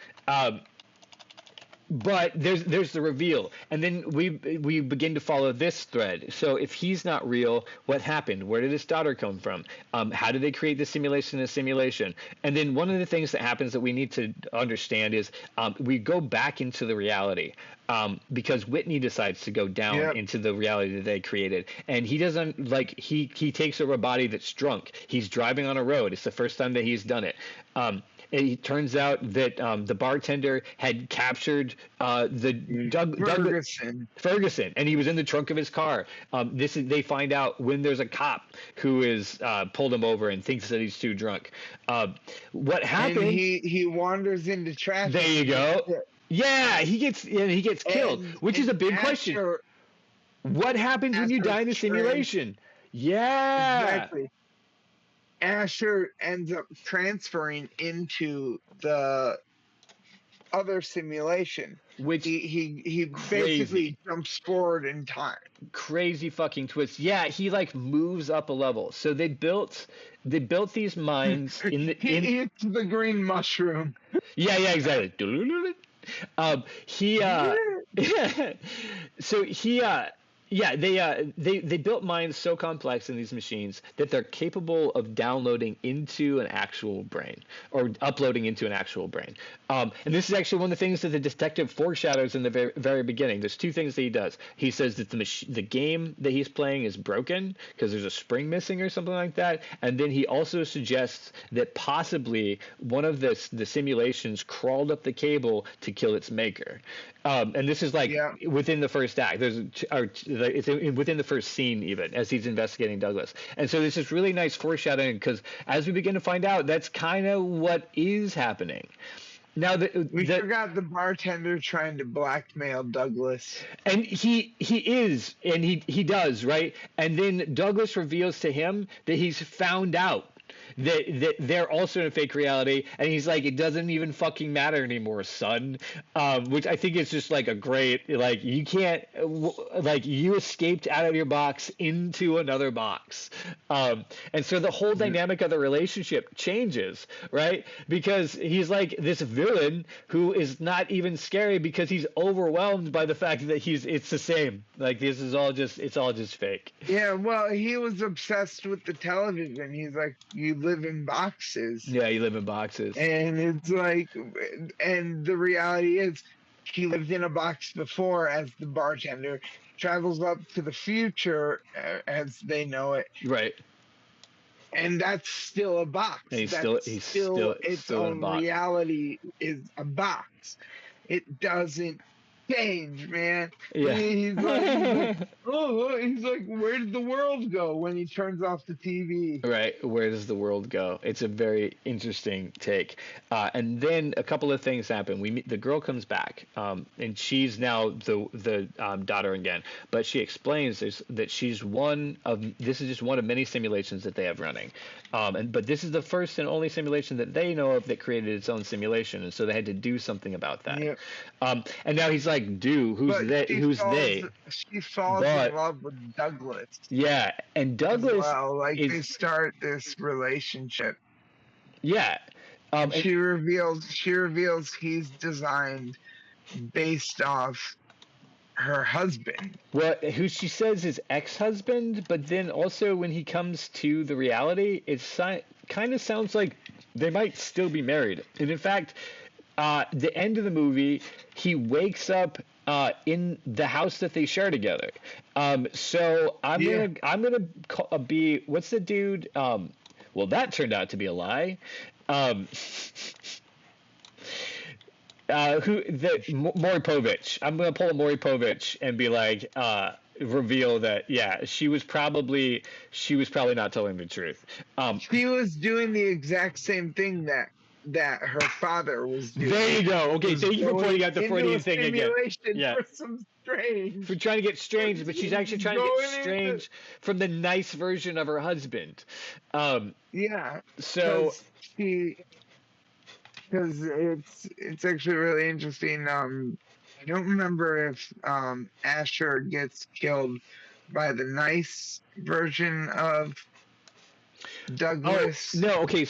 But there's the reveal, and then we begin to follow this thread. So if he's not real, what happened? Where did his daughter come from? How did they create the simulation in a simulation? And then one of the things that happens that we need to understand is, we go back into the reality, because Whitney decides to go down into the reality that they created, and he doesn't, like, he takes over a body that's drunk. He's driving on a road. It's the first time that he's done it. It turns out that the bartender had captured Ferguson, and he was in the trunk of his car. They find out when there's a cop who is pulled him over and thinks that he's too drunk. What happened? And he wanders into traffic. There you go. Yeah, he gets killed, which is a big question. What happens when you die in a simulation? Yeah, exactly. Asher ends up transferring into the other simulation, which he basically jumps forward in time. Crazy fucking twist. Yeah, he like moves up a level. So they built these mines in the he eats the green mushroom. Yeah, exactly. They built minds so complex in these machines that they're capable of downloading into an actual brain, or uploading into an actual brain. And this is actually one of the things that the detective foreshadows in the very beginning. There's two things that he does. He says that the game that he's playing is broken because there's a spring missing or something like that. And then he also suggests that possibly one of the simulations crawled up the cable to kill its maker. And this is like within the first act. It's within the first scene, even, as he's investigating Douglas. And so this is really nice foreshadowing, because as we begin to find out, that's kind of what is happening. Now, we forgot the bartender trying to blackmail Douglas, and he does, right? And then Douglas reveals to him that he's found out that they're also in a fake reality, and he's like, it doesn't even fucking matter anymore, son. Which I think is just like a great, like, you can't, like, you escaped out of your box into another box. And so the whole dynamic of the relationship changes, right? Because he's like this villain who is not even scary, because he's overwhelmed by the fact that it's the same. Like, it's all just fake. Yeah, well, he was obsessed with the television. He's like, you live in boxes. Yeah, you live in boxes. And it's like, and the reality is, he lived in a box before as the bartender, travels up to the future as they know it. Right. And that's still a box. And he's still its own reality is a box. It doesn't change, man. Yeah. He's like, where did the world go when he turns off the TV? Right. Where does the world go? It's a very interesting take. And then a couple of things happen. The girl comes back, and she's now the daughter again. But she explains that this is just one of many simulations that they have running. But this is the first and only simulation that they know of that created its own simulation, and so they had to do something about that. Yep. And now he's like, "Dude, who's they?" She falls in love with Douglas. Yeah, and Douglas. They start this relationship. Yeah. She reveals he's designed based off her husband. Well, who she says is ex-husband, but then also when he comes to the reality, it kind of sounds like they might still be married. And in fact, the end of the movie, he wakes up in the house that they share together. So I'm gonna be, what's the dude? Well, that turned out to be a lie. Maury Povich. I'm gonna pull a Maury Povich and be like, reveal that she was probably not telling the truth. She was doing the exact same thing that her father was doing. There you go. Okay, thank you for pointing out the Freudian thing again. Yeah. For some strange. For trying to get strange, but she's actually trying to get strange from the nice version of her husband. Yeah. So because it's actually really interesting. I don't remember if Asher gets killed by the nice version of Douglas. Oh, no, okay.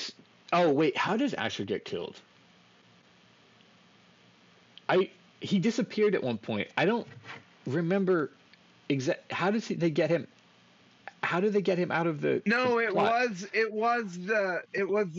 Oh, wait, how does Asher get killed? He disappeared at one point. I don't remember how does they get him? How do they get him out of the? No, the plot? it was the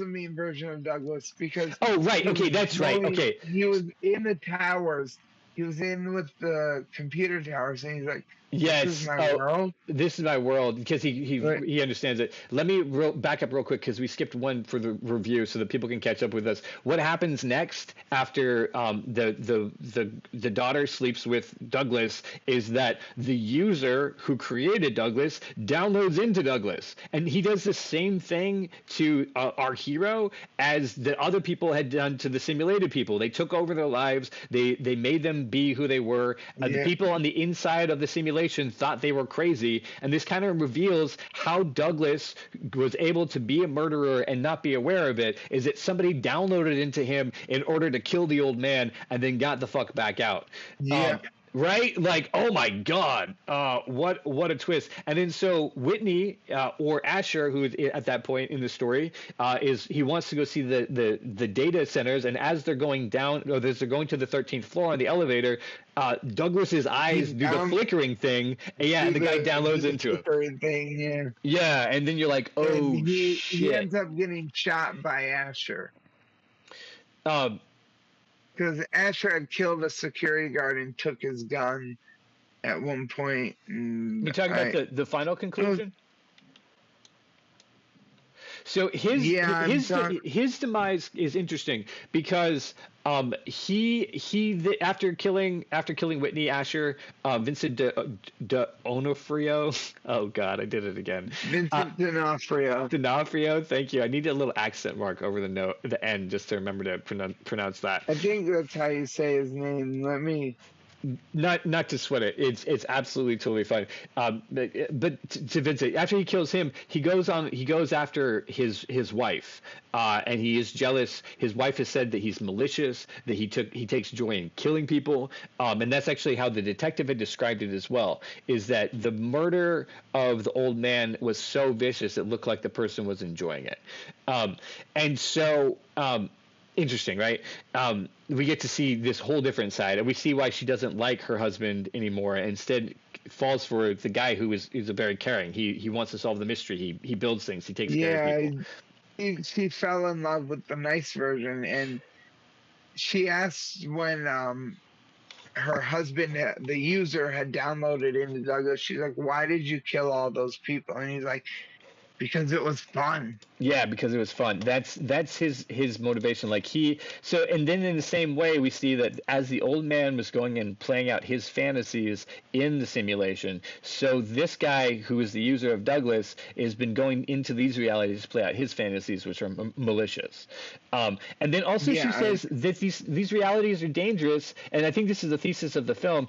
mean version of Douglas because. Oh right, okay, that's right. Okay, he was in the towers. He was in with the computer towers, and he's like, yes, this is my world. This is my world, because he understands it. Let me back up real quick because we skipped one for the review so that people can catch up with us. What happens next after the daughter sleeps with Douglas is that the user who created Douglas downloads into Douglas, and he does the same thing to our hero as the other people had done to the simulated people. They took over their lives. They made them be who they were. The people on the inside of the simulation thought they were crazy, and this kind of reveals how Douglas was able to be a murderer and not be aware of it. Is that somebody downloaded into him in order to kill the old man and then got the fuck back out. Right? Like, oh my God, what a twist. And then so Whitney or Asher, who is at that point in the story, he wants to go see the data centers, and as they're going down, or as they're going to the 13th floor on the elevator, Douglas's eyes do the flickering thing, and the guy downloads into it. Thing, yeah, and then you're like, oh, shit. He ends up getting shot by Asher. Because Asher had killed a security guard and took his gun at one point. You talking about the final conclusion? So his demise is interesting because after killing Whitney, Asher, Vincent D'Onofrio. Oh God, I did it again. Vincent D'Onofrio. D'Onofrio, thank you. I need a little accent mark over the end just to remember to pronounce that. I think that's how you say his name. Let me. Not to sweat it. It's absolutely totally fine. But to Vincent, after he kills him, he goes after his wife, and he is jealous. His wife has said that he's malicious, that he takes joy in killing people, and that's actually how the detective had described it as well. Is that the murder of the old man was so vicious it looked like the person was enjoying it, and so. Interesting, right? We get to see this whole different side, and we see why she doesn't like her husband anymore. Instead, falls for the guy who is a very caring. He wants to solve the mystery. He builds things. He takes care of people. She fell in love with the nice version, and she asked when her husband, the user, had downloaded into Douglas. She's like, "Why did you kill all those people?" And he's like, Because it was fun. Yeah, because it was fun. That's his motivation. Like and then in the same way we see that as the old man was going and playing out his fantasies in the simulation, so this guy who is the user of Douglas has been going into these realities to play out his fantasies, which are malicious. And then also she says that these realities are dangerous, and I think this is the thesis of the film,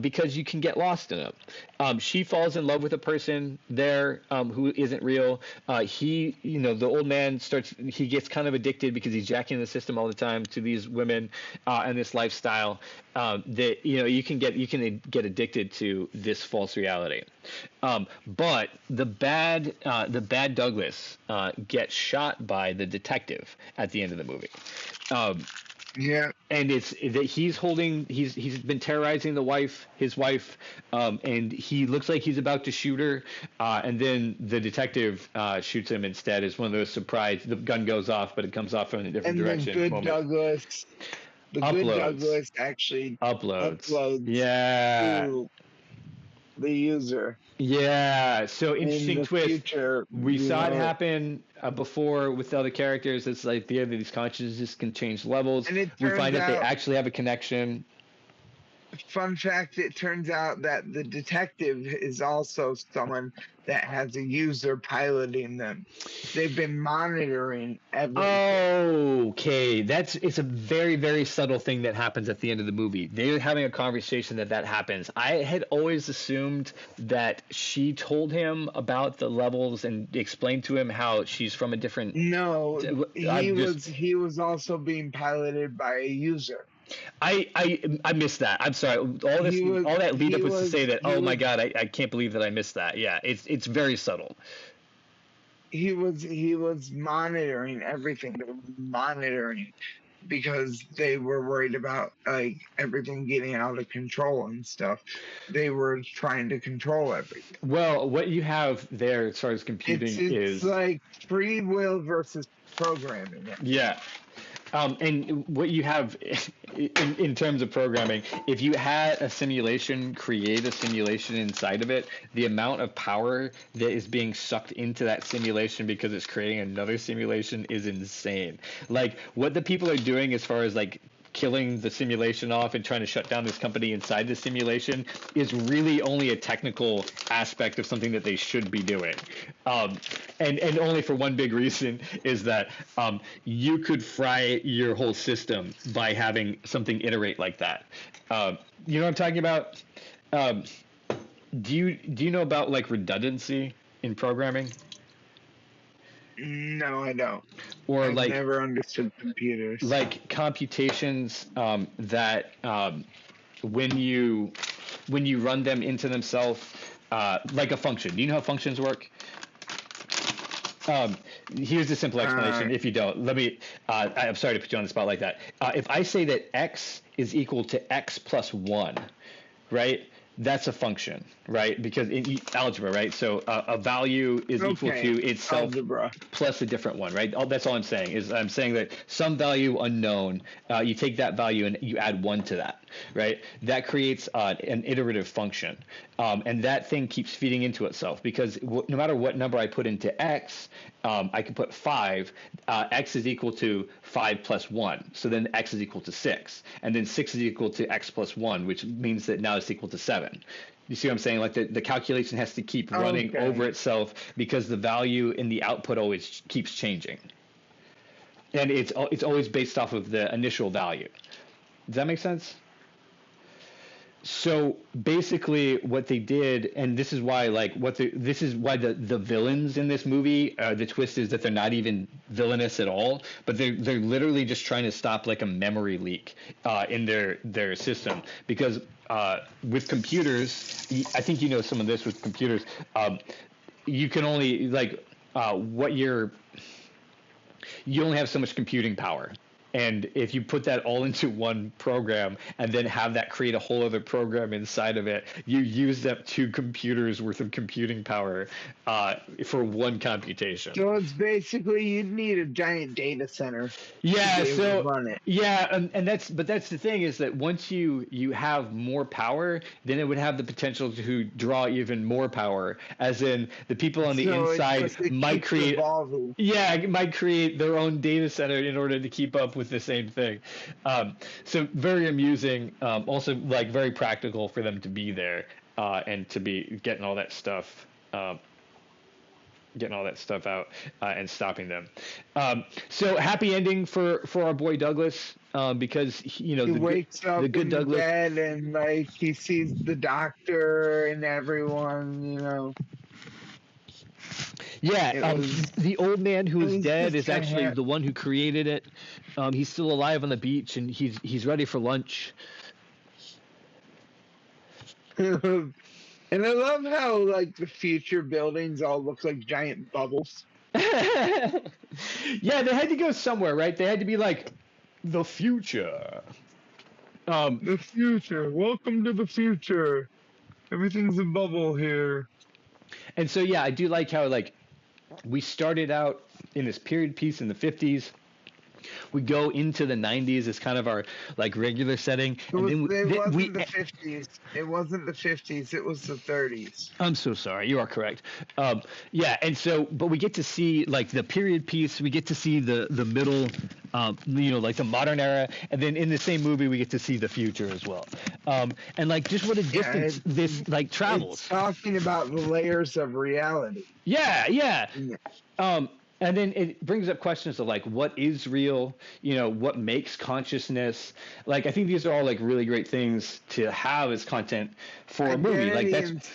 because you can get lost in them. She falls in love with a person there who isn't real. The old man he gets kind of addicted because he's jacking the system all the time to these women and this lifestyle, that you can get addicted to this false reality. But the bad Douglas gets shot by the detective at the end of the movie. Yeah, and it's that he's been terrorizing his wife, and he looks like he's about to shoot her, and then the detective shoots him instead. It's one of those surprise. The gun goes off, but it comes off from a different direction. And the good Douglas actually uploads. Yeah. To the user. Yeah, so interesting twist. Future, we saw it happen before with other characters. It's like the idea that these consciousness can change levels. We find that they actually have a connection. Fun fact, it turns out that the detective is also someone that has a user piloting them. They've been monitoring everything. Okay, it's a very, very subtle thing that happens at the end of the movie. They're having a conversation that happens. I had always assumed that she told him about the levels and explained to him how she's from a different... No, he was also being piloted by a user. I missed that. I'm sorry. All that lead up was to say that. Oh my God, I can't believe that I missed that. Yeah, it's very subtle. He was monitoring everything. They were monitoring because they were worried about like everything getting out of control and stuff. They were trying to control everything. Well, what you have there as far as computing is like free will versus programming. Yeah. And what you have in terms of programming, if you had a simulation, create a simulation inside of it, the amount of power that is being sucked into that simulation because it's creating another simulation is insane. Like what the people are doing as far as like killing the simulation off and trying to shut down this company inside the simulation is really only a technical aspect of something that they should be doing. And only for one big reason is that you could fry your whole system by having something iterate like that. You know what I'm talking about? Do you know about like redundancy in programming? No, I don't. Or I've never understood computers. Like computations that when you run them into themselves, like a function. Do you know how functions work? Here's the simple explanation. If you don't, let me. I'm sorry to put you on the spot like that. If I say that x is equal to x plus 1, right? That's a function, right? Because in algebra, right? So a value is equal to itself algebra plus a different one, right? That's all I'm saying is I'm saying that some value unknown, you take that value and you add 1 to that, right? That creates an iterative function. And that thing keeps feeding into itself because no matter what number I put into x, I can put 5. X is equal to 5 plus 1. So then x is equal to 6. And then 6 is equal to x plus 1, which means that now it's equal to 7. You see what I'm saying? Like the calculation has to keep running over itself because the value in the output always keeps changing. And it's always based off of the initial value. Does that make sense? So basically what they did, and this is why the villains in this movie, the twist is that they're not even villainous at all, but they're literally just trying to stop like a memory leak in their system. Because with computers, I think you know some of this with computers, you can only you only have so much computing power. And if you put that all into one program and then have that create a whole other program inside of it, you use up 2 computers worth of computing power for one computation. So it's basically you'd need a giant data center. Yeah, to be able to run it. and that's the thing is that once you have more power, then it would have the potential to draw even more power. As in, the people on the inside might create their own data center in order to keep up with the same thing. So very amusing, also like very practical for them to be there and to be getting all that stuff. Getting all that stuff out and stopping them. So happy ending for our boy Douglas because he wakes up the good in Douglas bed and like he sees the doctor and everyone. Yeah, the old man who is dead is actually the one who created it. He's still alive on the beach and he's ready for lunch. And I love how like the future buildings all look like giant bubbles. Yeah, they had to go somewhere, right? They had to be like the future. The future. Welcome to the future. Everything's a bubble here. And so yeah, I do like how like we started out in this period piece in the 50s. We go into the 90s as kind of our like regular setting. It wasn't the 50s. It wasn't the 50s. It was the 30s. I'm so sorry. You are correct. Yeah, and so, but we get to see like the period piece. We get to see the middle, like the modern era, and then in the same movie we get to see the future as well. And like just what a distance this like travels. It's talking about the layers of reality. Yeah. And then it brings up questions of like what is real, what makes consciousness. Like I think these are all like really great things to have as content for a movie. Like that's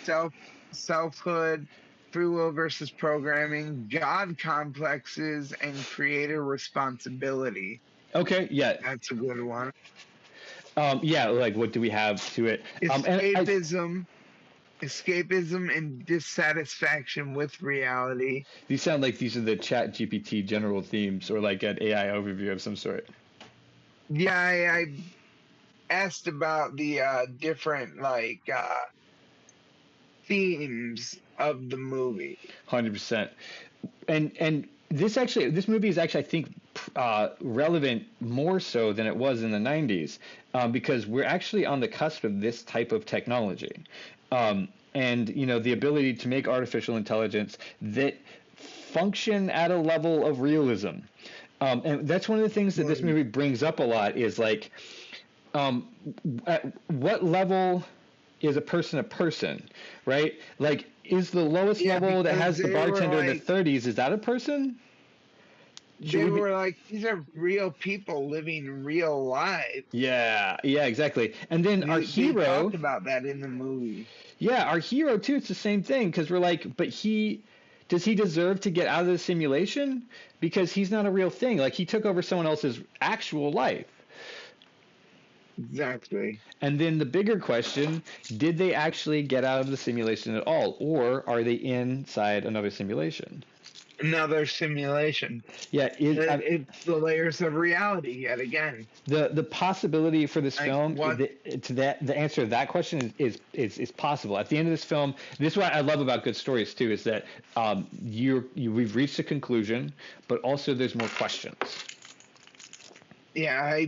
selfhood, free will versus programming, God complexes, and creator responsibility. Okay, yeah, that's a good one. Yeah, like what do we have to it? Escapism and dissatisfaction with reality. These sound like these are the Chat GPT general themes or like an AI overview of some sort. Yeah, I asked about the different themes of the movie. 100%. And this movie is actually I think relevant more so than it was in the 90s because we're actually on the cusp of this type of technology. And the ability to make artificial intelligence that function at a level of realism. And that's one of the things that this movie brings up a lot is like, at what level is a person, right? Like, is the lowest level that has the bartender in the 30s, is that a person? They were like, these are real people living real lives. Yeah, exactly. And then our hero... They talked about that in the movie. Yeah, our hero, too, it's the same thing, because we're like, but does he deserve to get out of the simulation? Because he's not a real thing. Like, he took over someone else's actual life. Exactly. And then the bigger question, did they actually get out of the simulation at all? Or are they inside another simulation? Another simulation. Yeah, it's the layers of reality yet again. The possibility for this film, the answer to that question is possible. At the end of this film, this is what I love about good stories too, is that we've reached a conclusion, but also there's more questions. Yeah,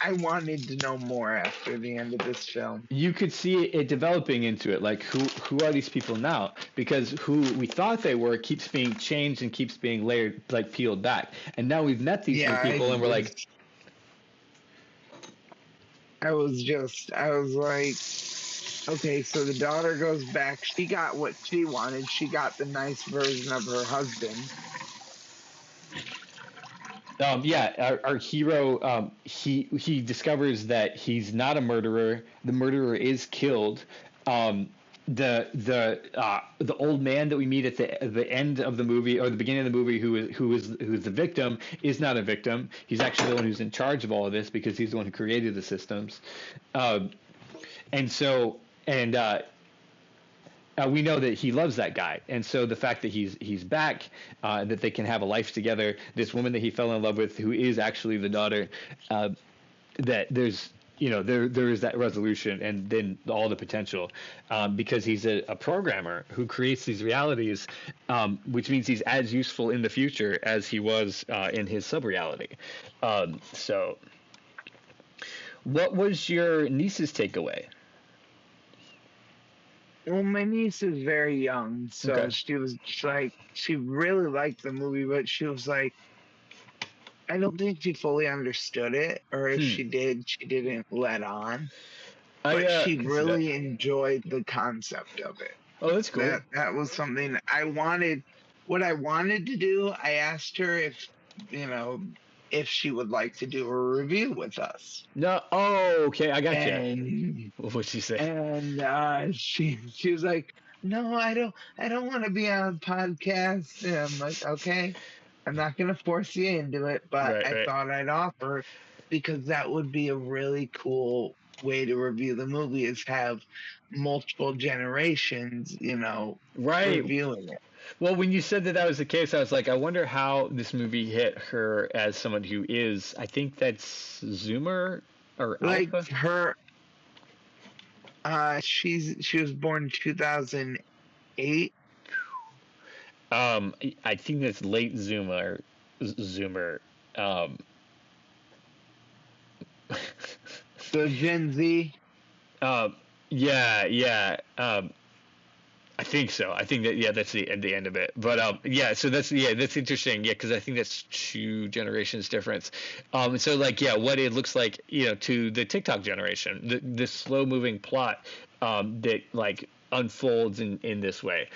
I wanted to know more after the end of this film. You could see it developing into it, like who are these people now? Because who we thought they were keeps being changed and keeps being layered, like peeled back. And now we've met these new people, and we're like, I was like, okay, so the daughter goes back. She got what she wanted. She got the nice version of her husband. Our hero, he discovers that he's not a murderer. The murderer is killed. The old man that we meet at the end of the movie or the beginning of the movie, who's the victim, is not a victim. He's actually the one who's in charge of all of this because he's the one who created the systems. we know that he loves that guy, and so the fact that he's back, that they can have a life together. This woman that he fell in love with, who is actually the daughter, that there's there is that resolution, and then all the potential, because he's a programmer who creates these realities, which means he's as useful in the future as he was in his sub reality. So, what was your niece's takeaway? Well, my niece is very young, so Okay. she was like, she really liked the movie, but she was like, I don't think she fully understood it, or if she did, she didn't let on. But she can see that. really enjoyed the concept of it. Oh, that's cool. That was something I wanted. What I wanted to do, I asked her if she would like to do a review with us. No. Oh, okay. I got And you. What'd she say? And she was like, "No, I don't want to be on a podcast." And I'm like, "Okay, I'm not gonna force you into it, but I thought I'd offer, because that would be a really cool way to review the movie, is have multiple generations, reviewing it." Well, when you said that was the case, I was like, I wonder how this movie hit her as someone who is, I think that's Zoomer or Like Alpha? her, she was born 2008. I think that's late Zoomer. So Gen Z. Yeah. I think so. I think that that's the end of it. But so that's interesting. Yeah, because I think that's 2 generations difference. So like what it looks like, to the TikTok generation, the slow moving plot that like unfolds in this way.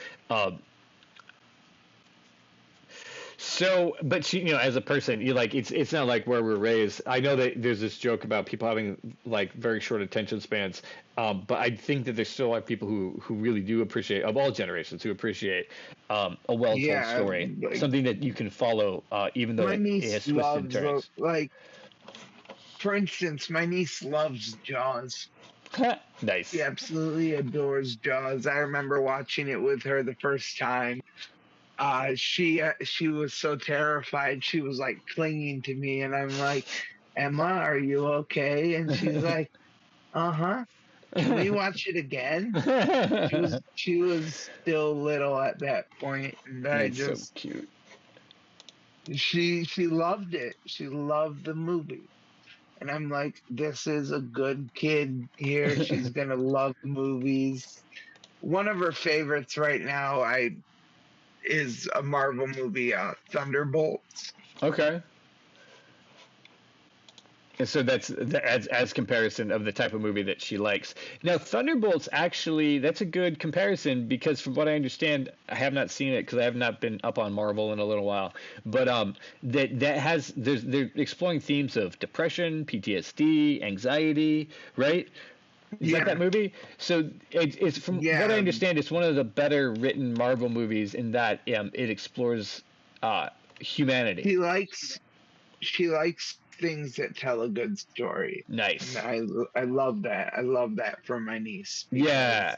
So, but she, as a person, you like it's not like where we're raised. I know that there's this joke about people having like very short attention spans, but I think that there's still a lot of people who really do appreciate, of all generations, who appreciate a well-told story, something that you can follow, even though it has twists and turns. Like, for instance, my niece loves Jaws. Nice. She absolutely adores Jaws. I remember watching it with her the first time. She was so terrified. She was like clinging to me, and I'm like, "Emma, are you okay?" And she's like, "Uh-huh. Can we watch it again?" She was still little at that point, and That's so cute. She loved it. She loved the movie. And I'm like, this is a good kid here. She's gonna love movies. One of her favorites right now is a Marvel movie, Thunderbolts. Okay. And so that's as comparison of the type of movie that she likes. Now, Thunderbolts, actually, that's a good comparison, because from what I understand, I have not seen it because I have not been up on Marvel in a little while. But they're exploring themes of depression, PTSD, anxiety, right? Is that movie? So it's from what I understand, it's one of the better written Marvel movies in that it explores humanity. She likes things that tell a good story. Nice. And I love that. I love that from my niece. Yeah.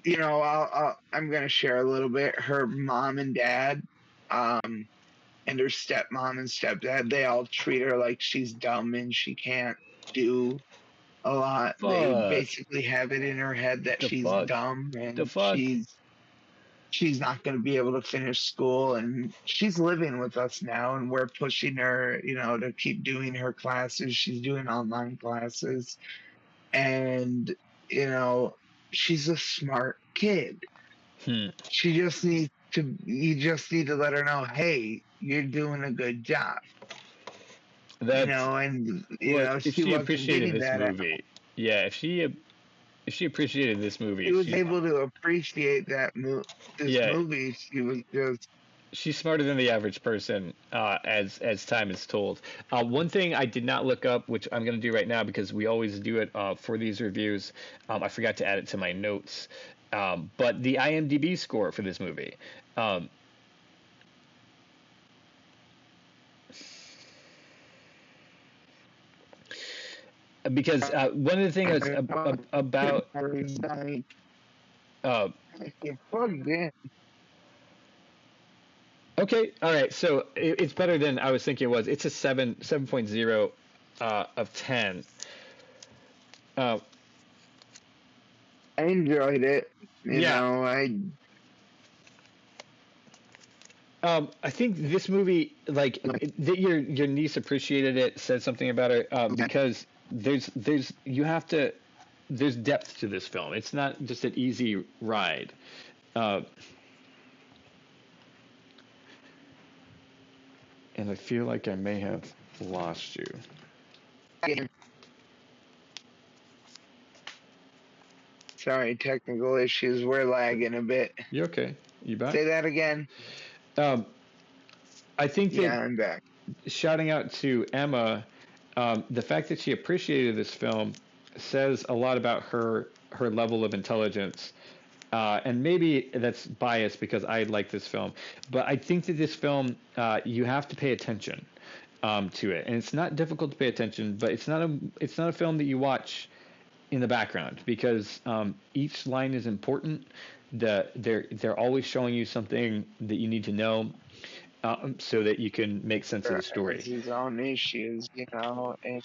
I'm gonna share a little bit. Her mom and dad, and her stepmom and stepdad, they all treat her like she's dumb and she can't do a lot. They basically have it in her head that she's dumb and she's not going to be able to finish school. And she's living with us now, and we're pushing her, to keep doing her classes. She's doing online classes, and she's a smart kid. She just needs to. You just need to let her know, hey, you're doing a good job. If she appreciated this movie, if she appreciated this movie, she was able to appreciate movie. She was just. She's smarter than the average person, as time is told. One thing I did not look up, which I'm going to do right now because we always do it for these reviews. I forgot to add it to my notes, but the IMDb score for this movie. Because one of the things about You plugged in. Okay, all right. So it's better than I was thinking it was. It's a 7.0 of 10. Uh, I enjoyed it. yeah. I think this movie, like that, your niece appreciated it, said something about it, because there's depth to this film. It's not just an easy ride. And I feel like I may have lost you. Sorry, technical issues. We're lagging a bit. You okay? You back? Say that again. I think that I'm back. Shouting out to Emma, the fact that she appreciated this film says a lot about her level of intelligence. And maybe that's biased because I like this film, but I think that this film, you have to pay attention to it, and it's not difficult to pay attention. But it's not a film that you watch in the background, because each line is important. They're always showing you something that you need to know, so that you can make sense of the story. His own issues, and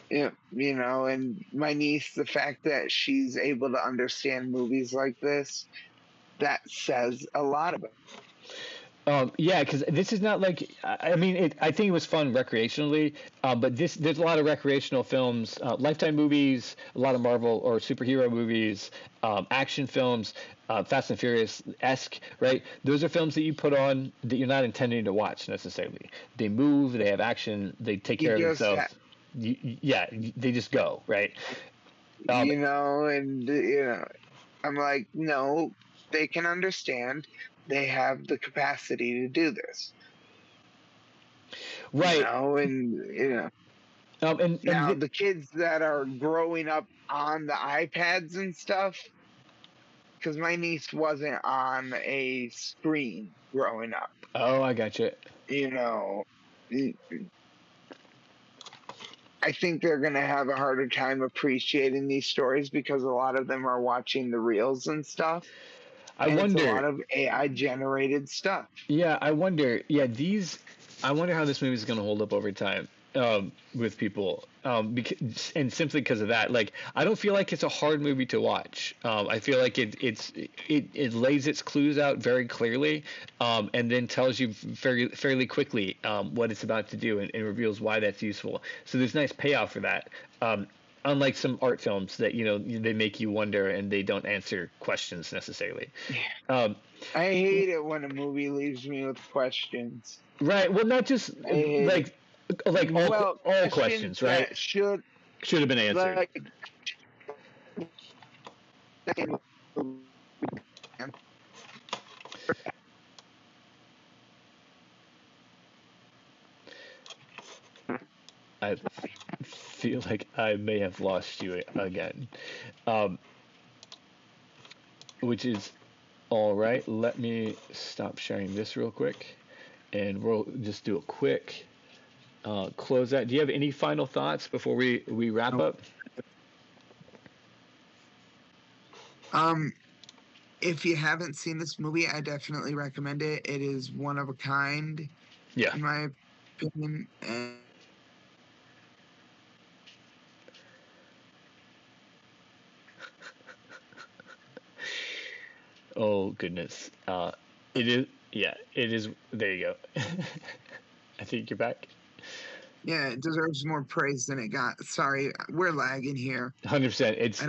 and my niece, the fact that she's able to understand movies like this, that says a lot about it. Yeah, because this is not like, I mean, I think it was fun recreationally, but there's a lot of recreational films, Lifetime movies, a lot of Marvel or superhero movies, action films, Fast and Furious-esque, right? Those are films that you put on that you're not intending to watch necessarily. They move, they have action, they take care of themselves. They just go, right? I'm like, no, they can understand. They have the capacity to do this, right? And the kids that are growing up on the iPads and stuff, because my niece wasn't on a screen growing up. Oh, I got you. I think they're going to have a harder time appreciating these stories because a lot of them are watching the reels and stuff. I wonder. It's a lot of AI generated stuff. Yeah, I wonder. Yeah, I wonder how this movie is going to hold up over time with people, and simply because of that. Like, I don't feel like it's a hard movie to watch. I feel like it lays its clues out very clearly, and then tells you fairly quickly what it's about to do, and reveals why that's useful. So there's nice payoff for that. Unlike some art films that they make you wonder and they don't answer questions necessarily. I hate it when a movie leaves me with questions. Right. Well, not just like all questions, right? Should have been answered. I feel like I may have lost you again, which is all right. Let me stop sharing this real quick, and we'll just do a quick close out. Do you have any final thoughts before we wrap up? If you haven't seen this movie, I definitely recommend it. It is one of a kind, in my opinion. Oh goodness. It is. Yeah, it is. There you go. I think you're back. Yeah, it deserves more praise than it got. Sorry, we're lagging here. 100%. It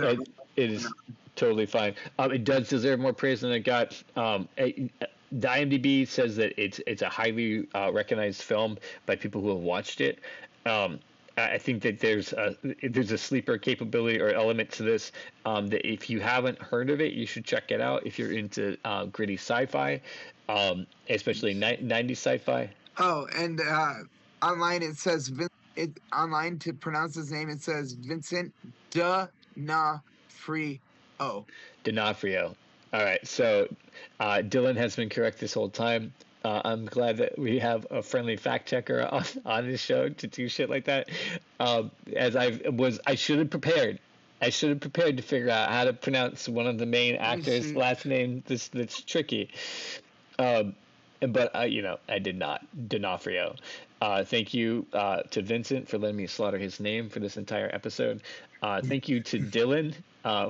is totally fine. It does deserve more praise than it got. The IMDb says that it's a highly recognized film by people who have watched it. I think that there's a sleeper capability or element to this, that if you haven't heard of it, you should check it out if you're into gritty sci-fi, especially 90s sci-fi. Oh, and online it says online to pronounce his name, it says Vincent D'Onofrio. D'Onofrio. All right, so Dylan has been correct this whole time. I'm glad that we have a friendly fact checker on this show to do shit like that. I should have prepared. I should have prepared to figure out how to pronounce one of the main actors' last name. That's tricky. But I did not. D'Onofrio. Thank you to Vincent for letting me slaughter his name for this entire episode. Thank you to Dylan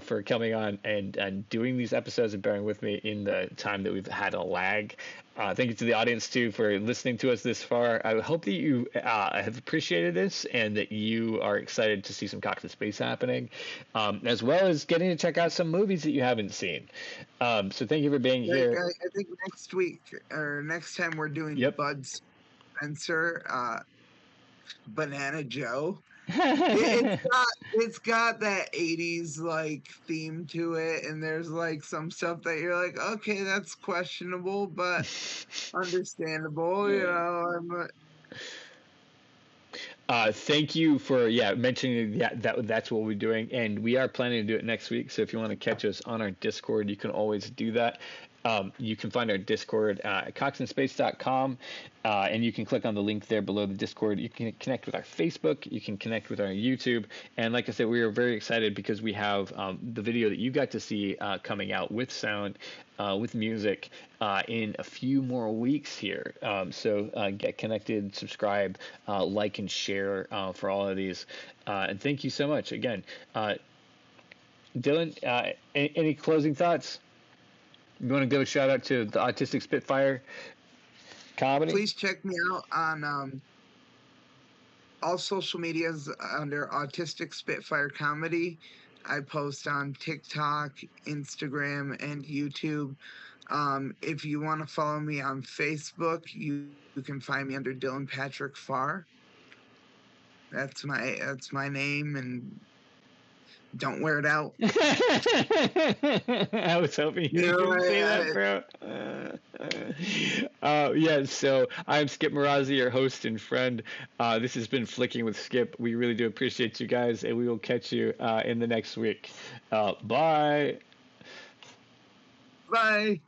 for coming on and doing these episodes and bearing with me in the time that we've had a lag. Thank you to the audience, too, for listening to us this far. I hope that you have appreciated this and that you are excited to see some Cox in Space happening, as well as getting to check out some movies that you haven't seen. So thank you for being here. I think next week or next time we're doing Bud Spencer, Banana Joe. It's got that 80s like theme to it, and there's like some stuff that you're like, okay, that's questionable but understandable. Thank you for mentioning that's what we're doing, and we are planning to do it next week. So if you want to catch us on our Discord, you can always do that. You can find our Discord at coxinspace.com, and you can click on the link there below the Discord. You can connect with our Facebook. You can connect with our YouTube. And like I said, we are very excited because we have the video that you got to see coming out with sound, with music, in a few more weeks here. So get connected, subscribe, like, and share for all of these. And thank you so much. Again, Dylan, any closing thoughts? You want to give a shout out to the Autistic Spitfire comedy? Please check me out on all social medias under Autistic Spitfire Comedy. I post on TikTok, Instagram, and YouTube. If you want to follow me on Facebook, you can find me under Dylan Patrick Farr. That's my name, and don't wear it out. I was hoping you could say that, bro. So I'm Skip Marazzi, your host and friend. This has been Flicking with Skip. We really do appreciate you guys, and we will catch you in the next week. Bye. Bye.